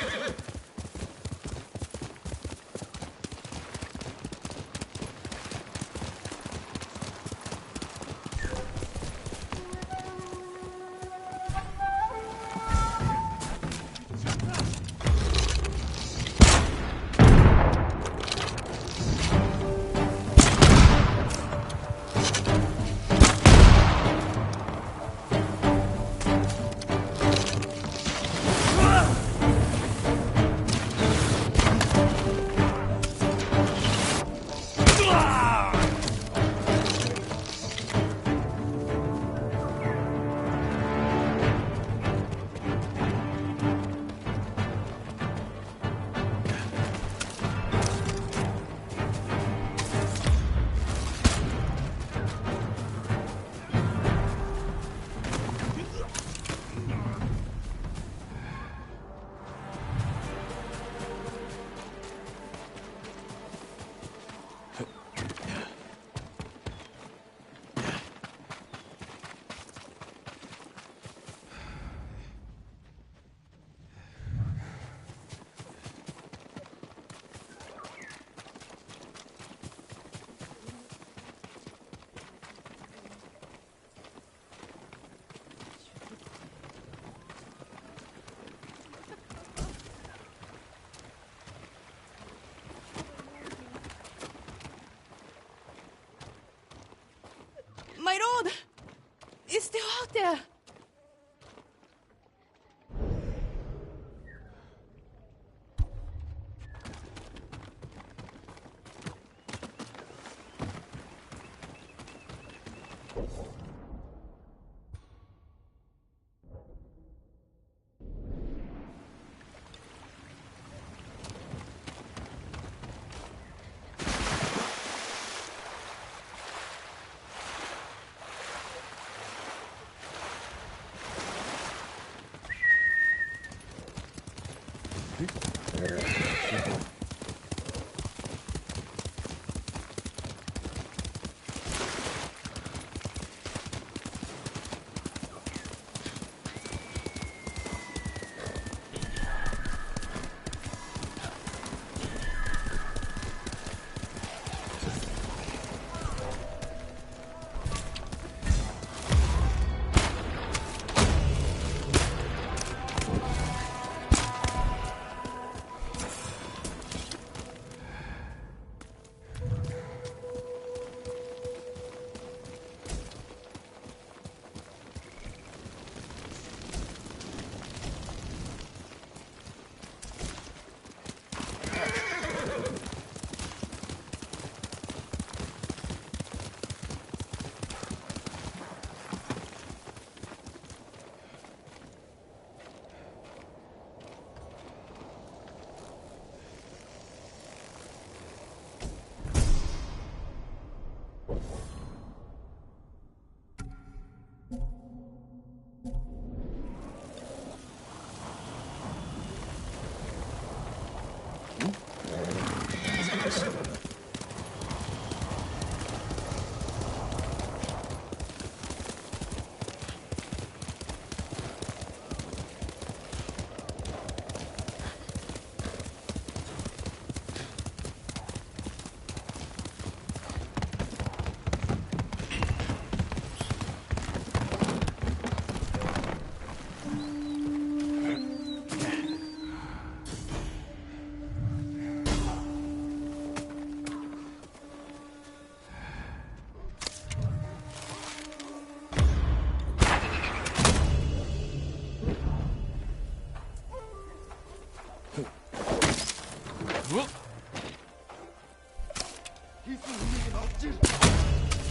My lord! Is still out there!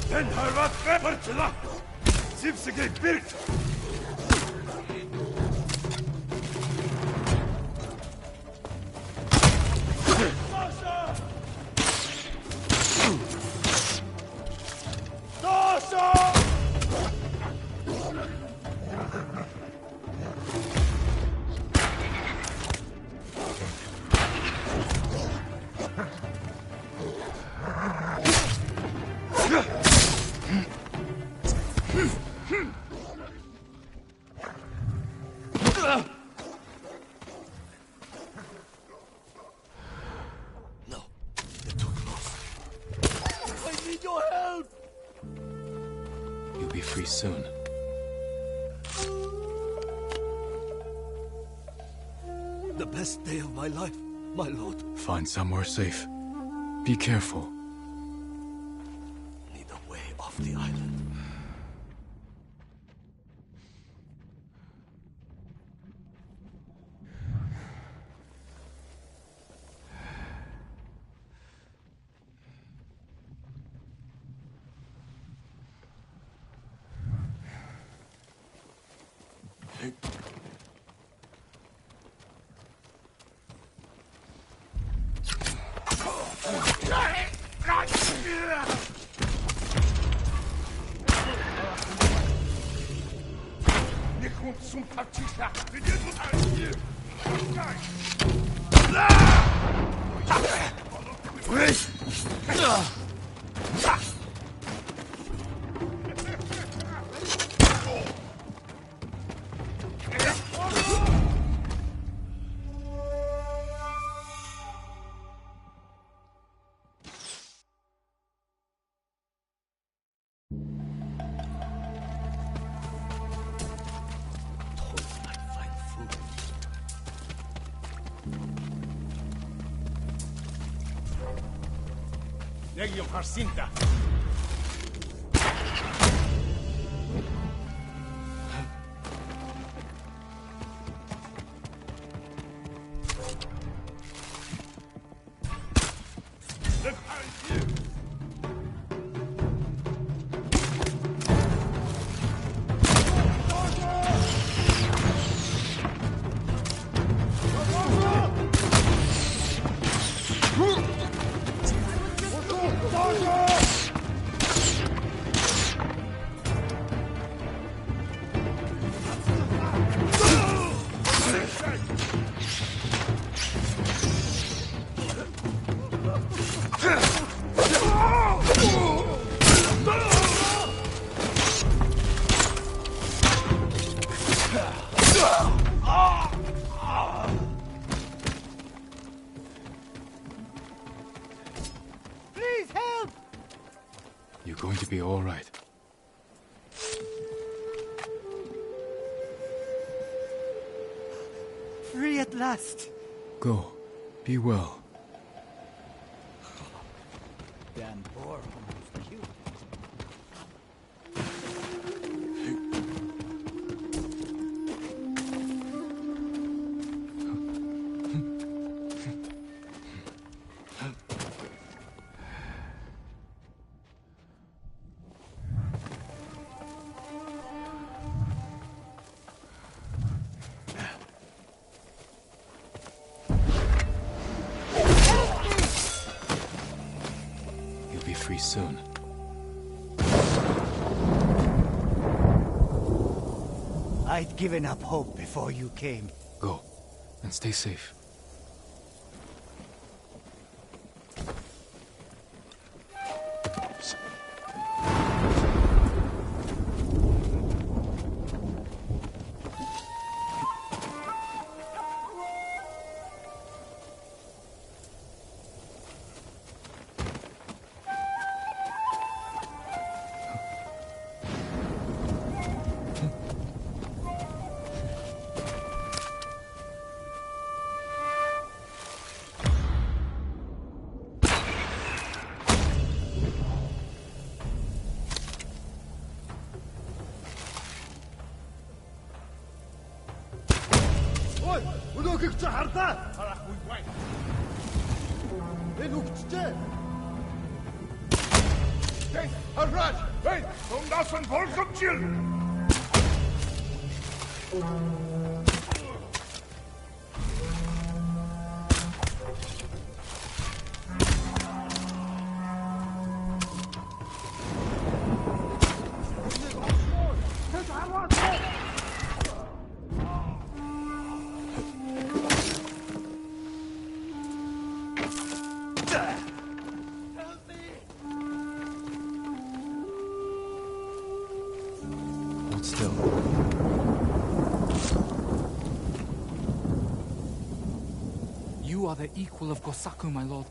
Den har vært bepartila! Sivsegei birt! You'll be free soon. The best day of my life, my lord. Find somewhere safe. Be careful. Lead the way off the island. Negium Harsinta. You're going to be all right. Free at last. Go. Be well. Damn boar almost killed. Free soon. I'd given up hope before you came. Go, and stay safe. Harraj! Wait! Kom das von Volksoptil! Hold still. You are the equal of Gosaku, my lord.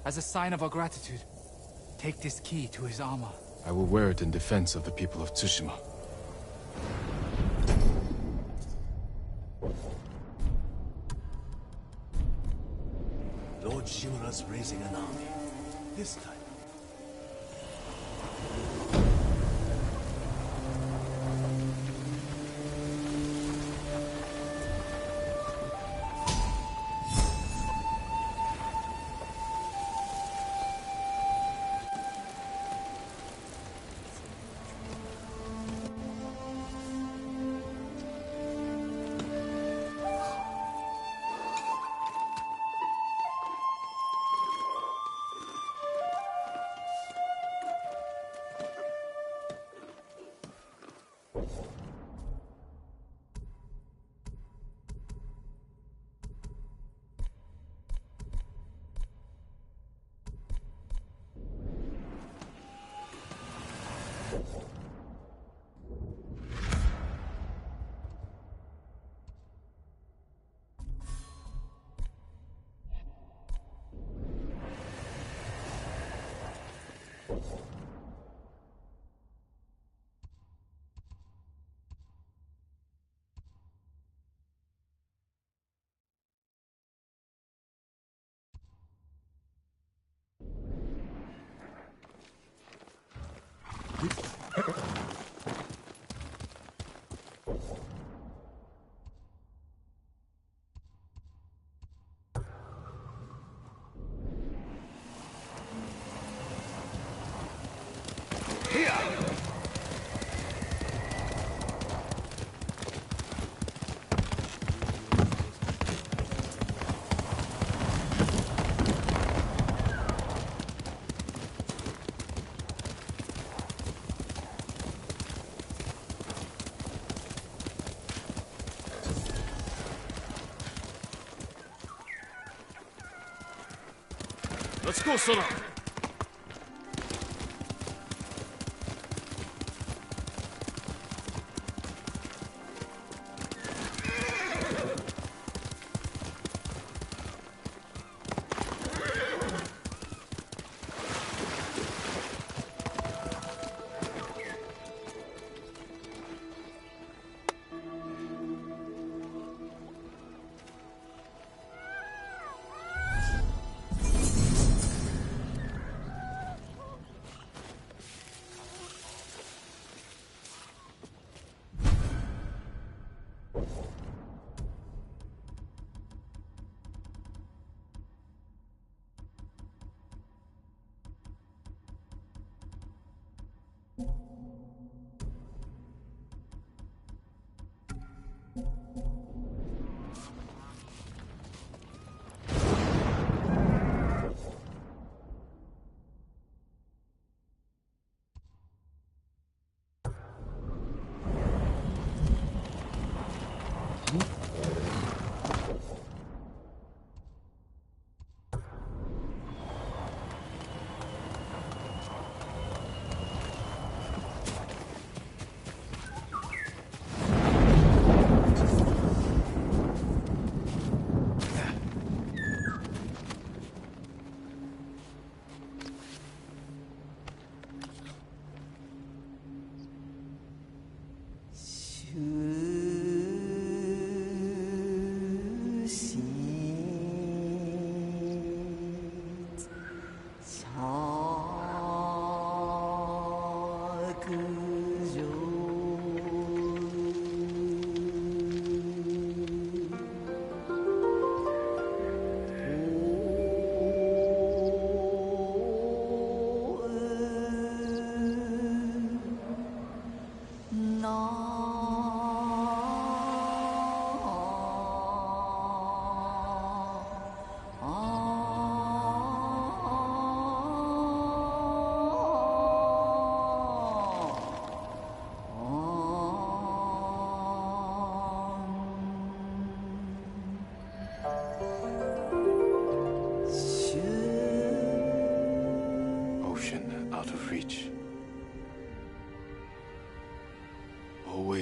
As a sign of our gratitude, take this key to his armor. I will wear it in defense of the people of Tsushima. Lord Shimura's raising an army. This time. Let's go, Sora!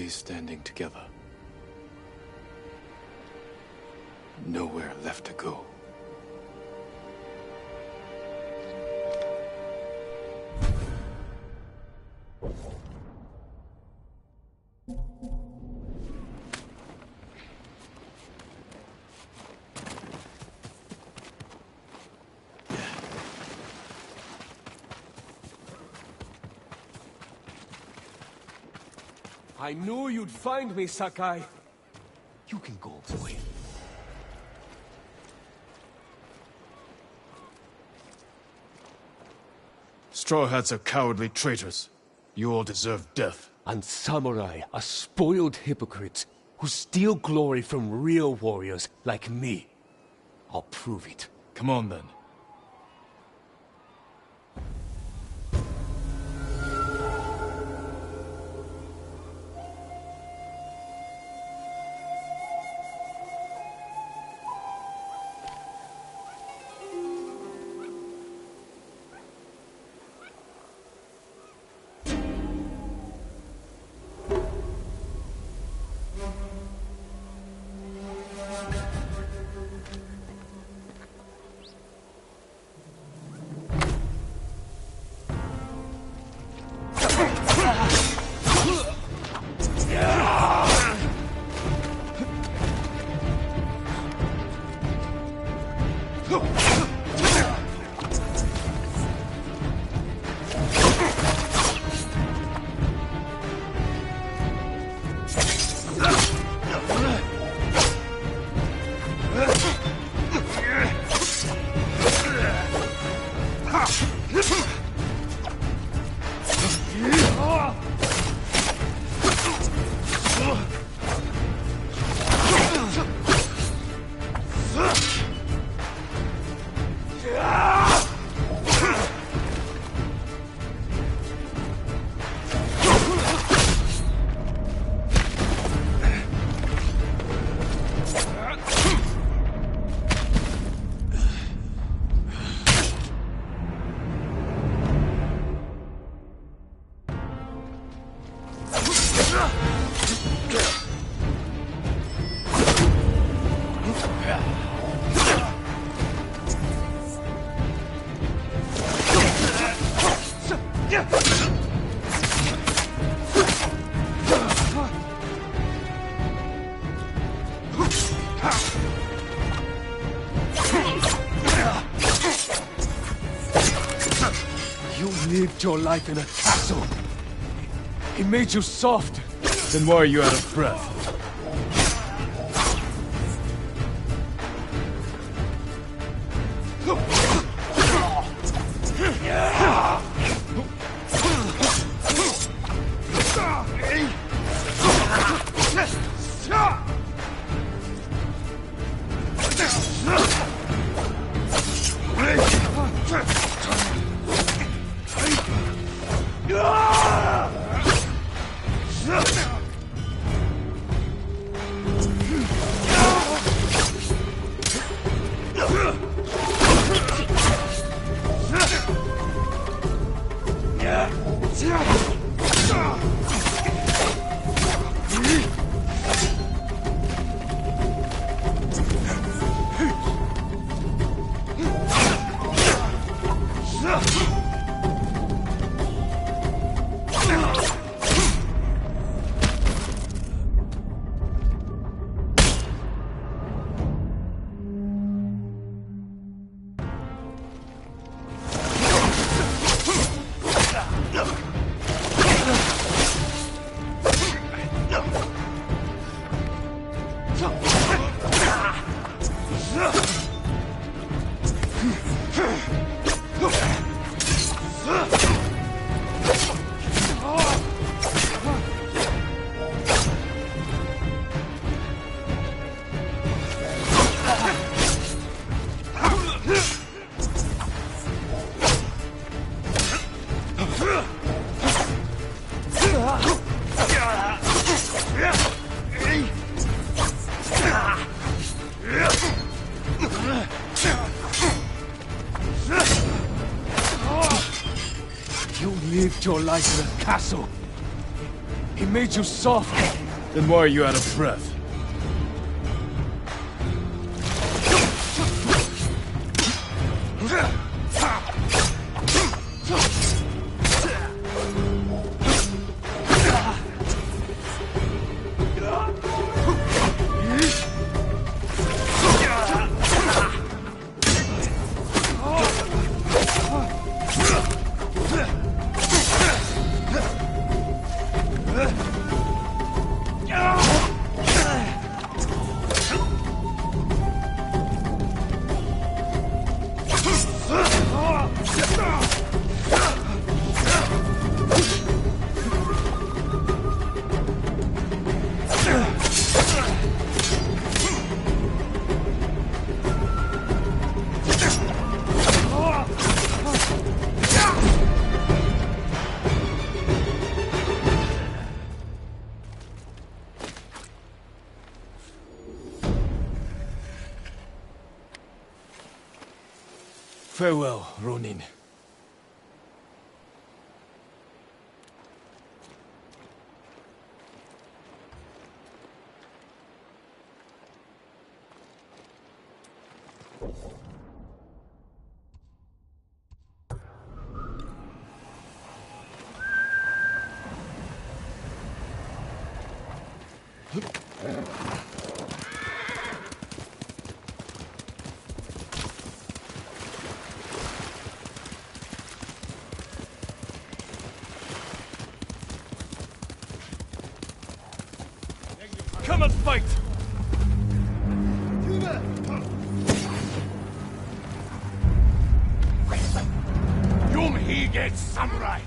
always standing together. Nowhere left to go. I knew you'd find me, Sakai. You can go, boy. Straw Hats are cowardly traitors. You all deserve death. And samurai are spoiled hypocrites who steal glory from real warriors like me. I'll prove it. Come on, then. Lived your life in a castle. He made you soft. Then why are you out of breath? You lived your life in a castle. He He made you soft. Then why are you out of breath? Farewell, Ronin. Come and fight! Yumhige Samurai!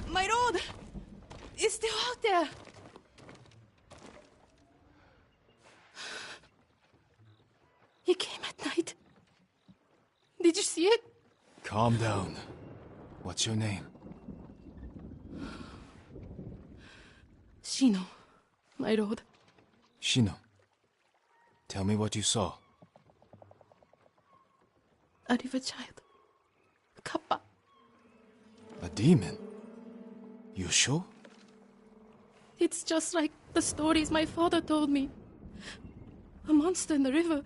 My road! It's still out there! He came at night. Did you see it? Calm down. What's your name? Shino, my road. Shino. Tell me what you saw. A river child. Kappa. A demon? You sure? It's just like the stories my father told me. A monster in the river.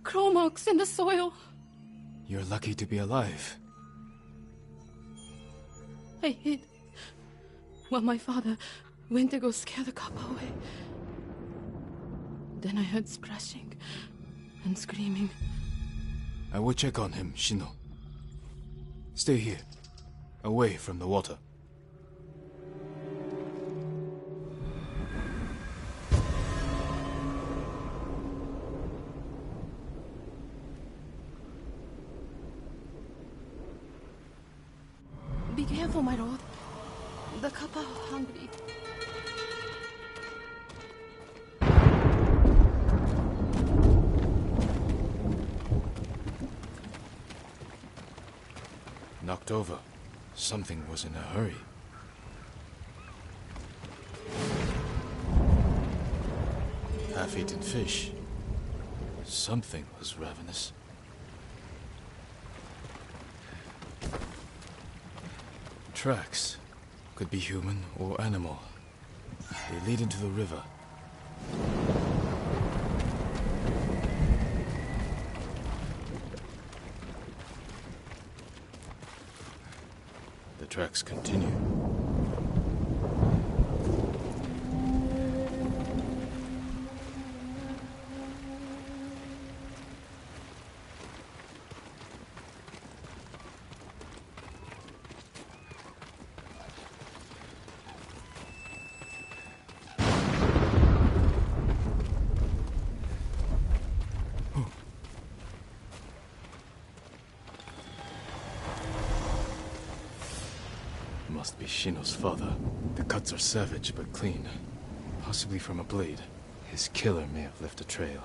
Claw marks in the soil. You're lucky to be alive. I hid while my father went to go scare the Kappa away. Then I heard splashing and screaming. I will check on him, Shino. Stay here, away from the water. Be careful, my lord. The Kappa are hungry. Knocked over. Something was in a hurry. half-eaten fish. Something was ravenous. Tracks. Could be human or animal. They lead into the river. The tracks continue. Must be Shino's father. The cuts are savage but clean. Possibly from a blade. His killer may have left a trail.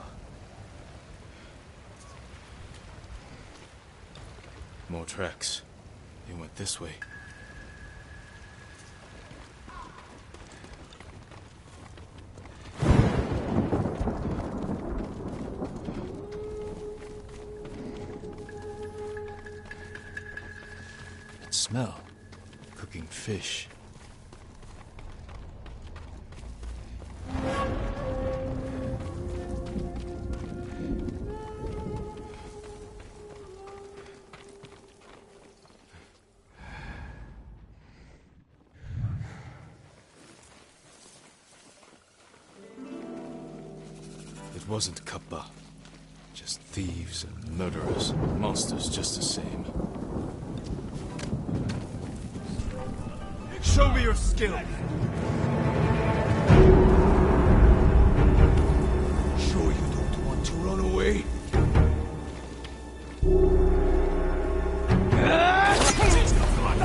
More tracks. They went this way. That smell. Cooking fish. It wasn't Kappa. Just thieves and murderers. Monsters just the same. Show me your skill! Sure you don't want to run away? Spill his blood!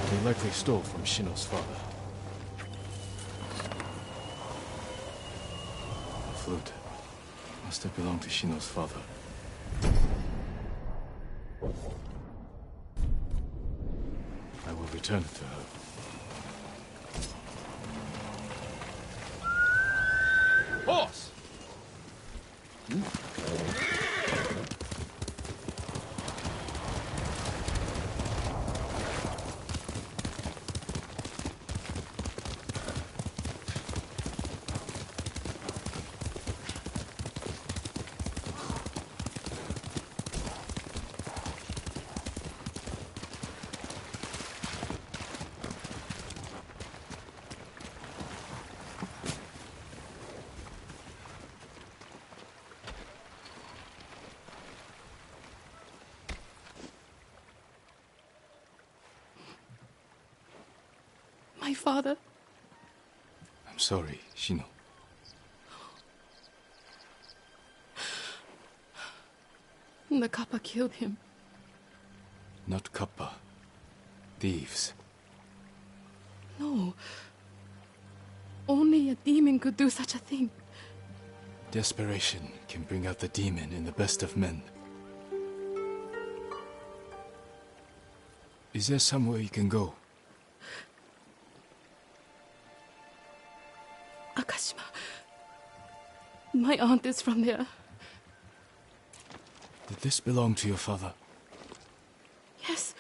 They likely stole from Shino's father. The flute must have belonged to Shino's father. I will return it to her. Horse! My father. I'm sorry, Shino. The Kappa killed him. Not Kappa. Thieves. No. Only a demon could do such a thing. Desperation can bring out the demon in the best of men. Is there somewhere you can go? Akashima. My aunt is from there. Did this belong to your father? Yes.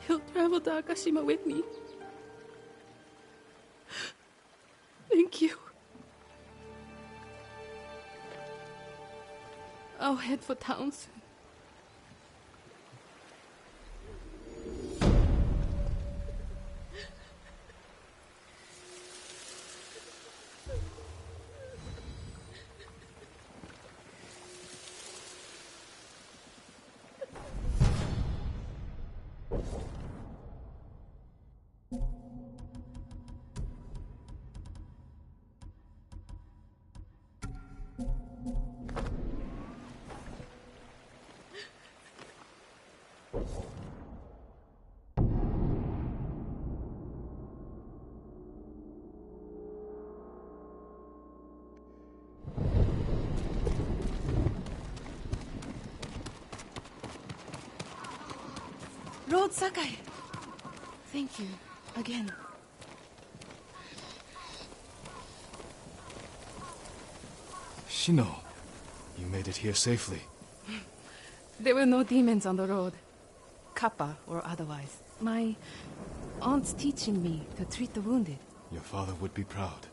He'll travel to Akashima with me. Thank you. I'll head for town soon. Lord Sakai. Thank you again. Shino, you made it here safely. There were no demons on the road. Kappa or otherwise. My aunt's teaching me to treat the wounded. Your father would be proud.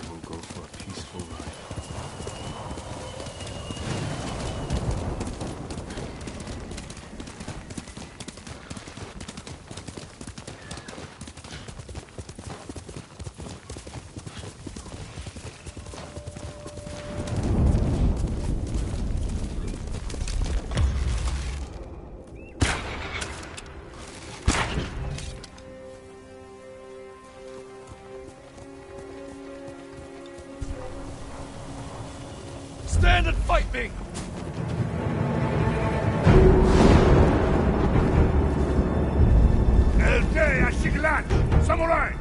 We'll go for a peaceful ride. Stand and fight me! El Day Ashiglan! Samurai!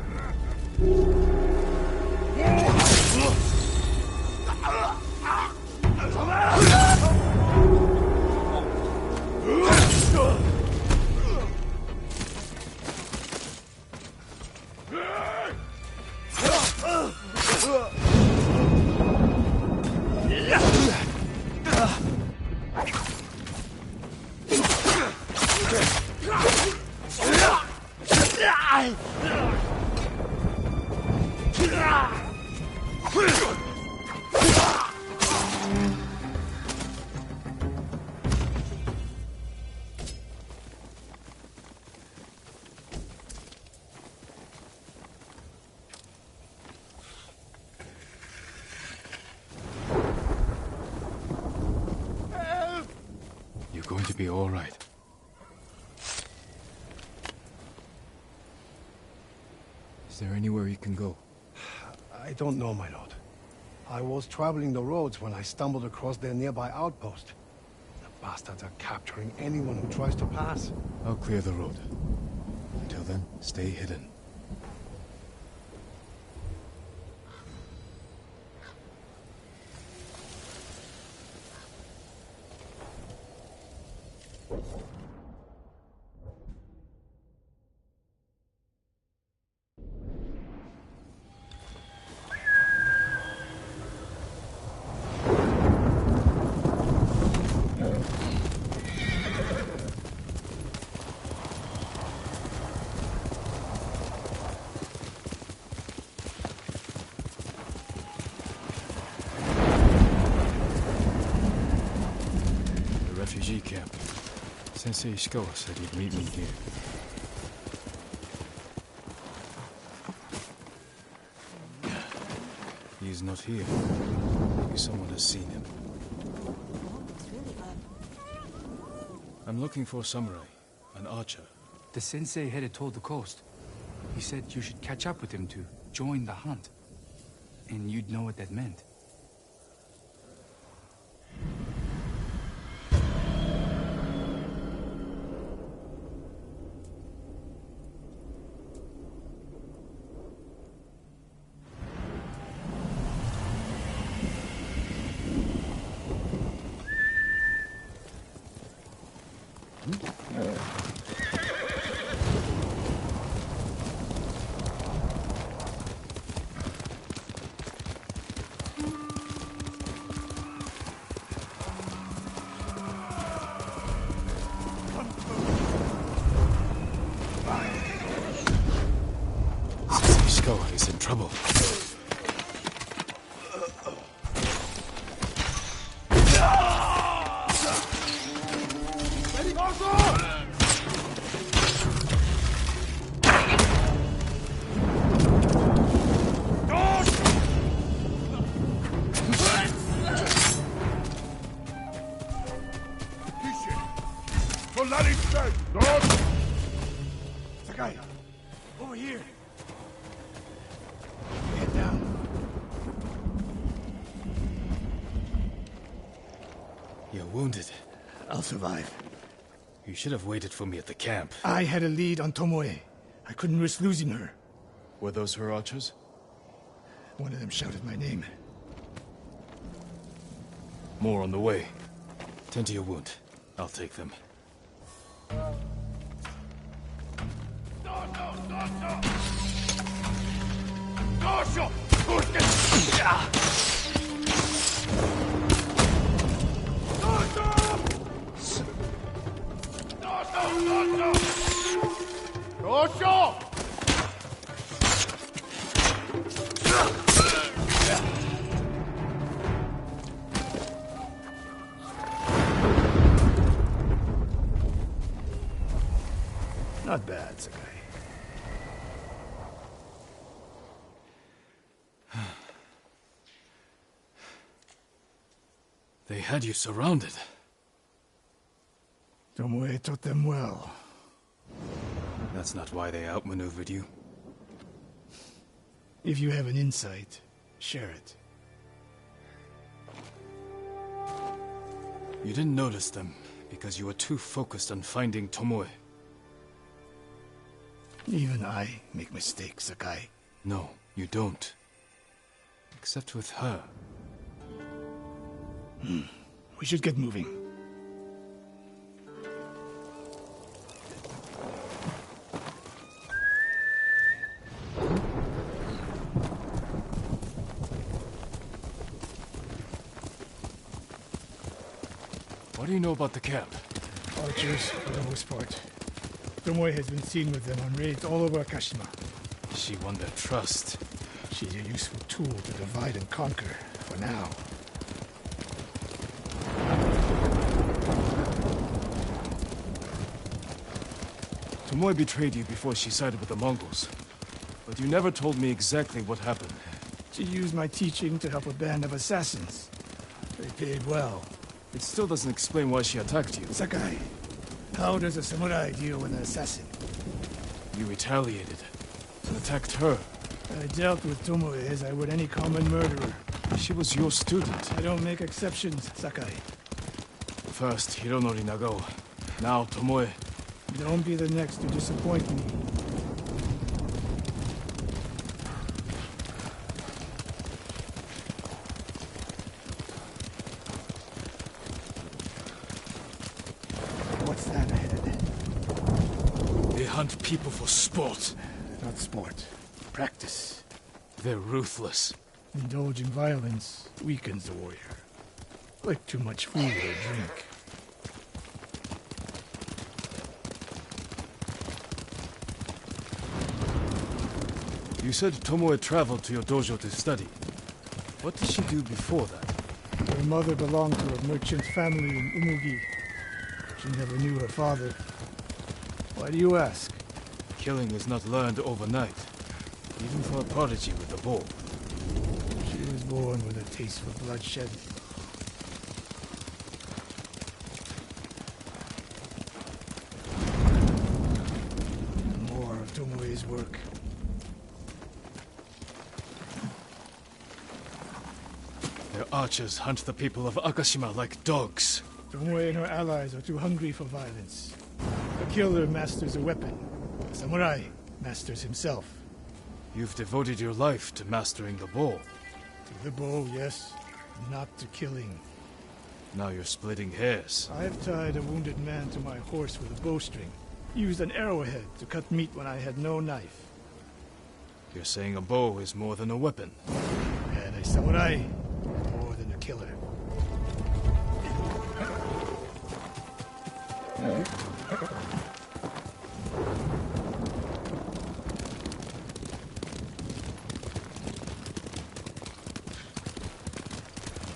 You're going to be all right. Is there anywhere you can go? I don't know, my lord. I was traveling the roads when I stumbled across their nearby outpost. The bastards are capturing anyone who tries to pass. I'll clear the road. Until then, stay hidden. Refugee camp. Sensei Ishikawa said he'd meet me here. He is not here. Maybe someone has seen him. I'm looking for a samurai, an archer. The sensei headed toward the coast. He said you should catch up with him to join the hunt. And you'd know what that meant. Is in trouble. Sakai, over here. You're wounded. I'll survive. You should have waited for me at the camp. I had a lead on Tomoe. I couldn't risk losing her. Were those her archers? One of them shouted my name. More on the way. Tend to your wound. I'll take them. Not bad, Sakai. They had you surrounded. Tomoe taught them well. That's not why they outmaneuvered you. If you have an insight, share it. You didn't notice them because you were too focused on finding Tomoe. Even I make mistakes, Sakai. No, you don't. Except with her. We should get moving. What do you know about the camp? Archers, for the most part. Tomoe has been seen with them on raids all over Akashima. She won their trust. She's a useful tool to divide and conquer, for now. Tomoe betrayed you before she sided with the Mongols. But you never told me exactly what happened. She used my teaching to help a band of assassins. They paid well. It still doesn't explain why she attacked you. Sakai, how does a samurai deal with an assassin? You retaliated. Attacked her. I dealt with Tomoe as I would any common murderer. She was your student. I don't make exceptions, Sakai. First, Hironori Nagao. Now, Tomoe. Don't be the next to disappoint me. What's that ahead? They hunt people for sport. Not sport. Practice. They're ruthless. Indulging violence weakens the warrior. Like too much food or drink. You said Tomoe traveled to your dojo to study. What did she do before that? Her mother belonged to a merchant family in Umugi. She never knew her father. Why do you ask? Killing is not learned overnight, even for a prodigy with a bow. She was born with a taste for bloodshed. work. Their archers hunt the people of Akashima like dogs. Tomoe and her allies are too hungry for violence. A killer masters a weapon. A samurai masters himself. You've devoted your life to mastering the bow. To the bow, yes. Not to killing. Now you're splitting hairs. I've tied a wounded man to my horse with a bowstring. Used an arrowhead to cut meat when I had no knife. You're saying a bow is more than a weapon. And a samurai, more than a killer.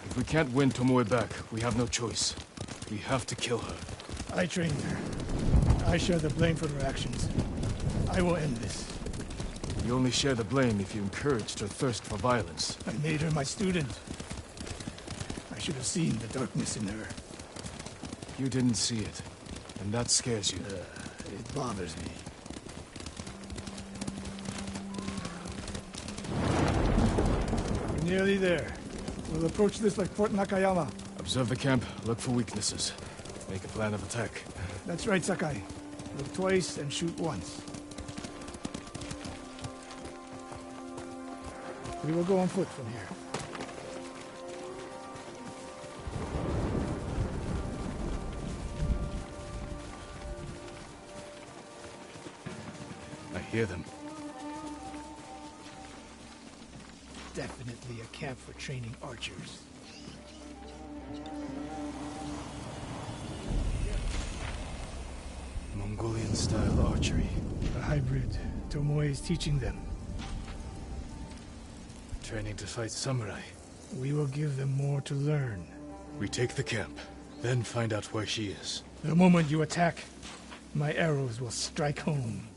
If we can't win Tomoe back, we have no choice. We have to kill her. I trained her. I share the blame for her actions. I will end this. You only share the blame if you encouraged her thirst for violence. I made her my student. I should have seen the darkness in her. You didn't see it, and that scares you. It bothers me. We're nearly there. We'll approach this like Fort Nakayama. Observe the camp, look for weaknesses. Make a plan of attack. That's right, Sakai. Look twice and shoot once. We will go on foot from here. I hear them. Definitely a camp for training archers. Mongolian-style archery. A hybrid. Tomoe is teaching them. Training to fight samurai. We will give them more to learn. We take the camp, then find out where she is. The moment you attack, my arrows will strike home.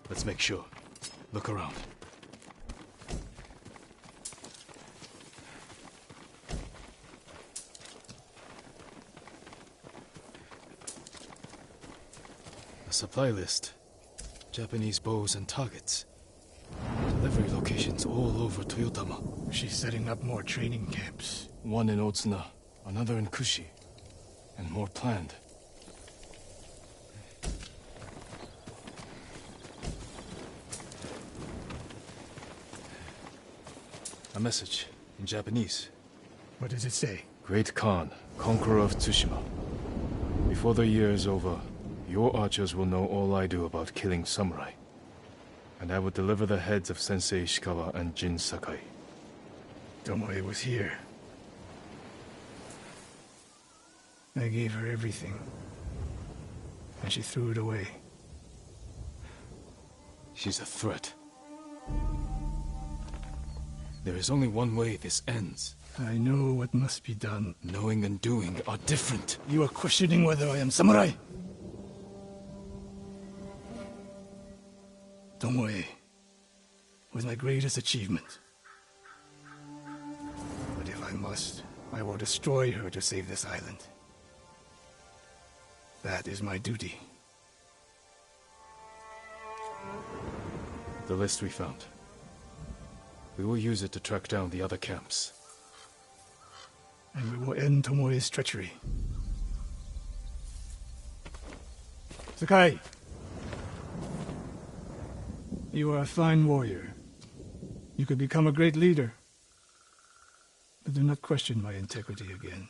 Let's make sure. Look around. A supply list. Japanese bows and targets. Delivery locations all over Toyotama. She's setting up more training camps. One in Otsuna, another in Kushi, and more planned. A message in Japanese. What does it say? Great Khan, conqueror of Tsushima. Before the year is over, your archers will know all I do about killing samurai. And I will deliver the heads of Sensei Ishikawa and Jin Sakai. Tomoe was here. I gave her everything. And she threw it away. She's a threat. There is only one way this ends. I know what must be done. Knowing and doing are different. You are questioning whether I am samurai. Tomoe was my greatest achievement. But if I must, I will destroy her to save this island. That is my duty. The list we found. We will use it to track down the other camps. And we will end Tomoe's treachery. Sakai! You are a fine warrior. You could become a great leader. But do not question my integrity again.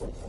You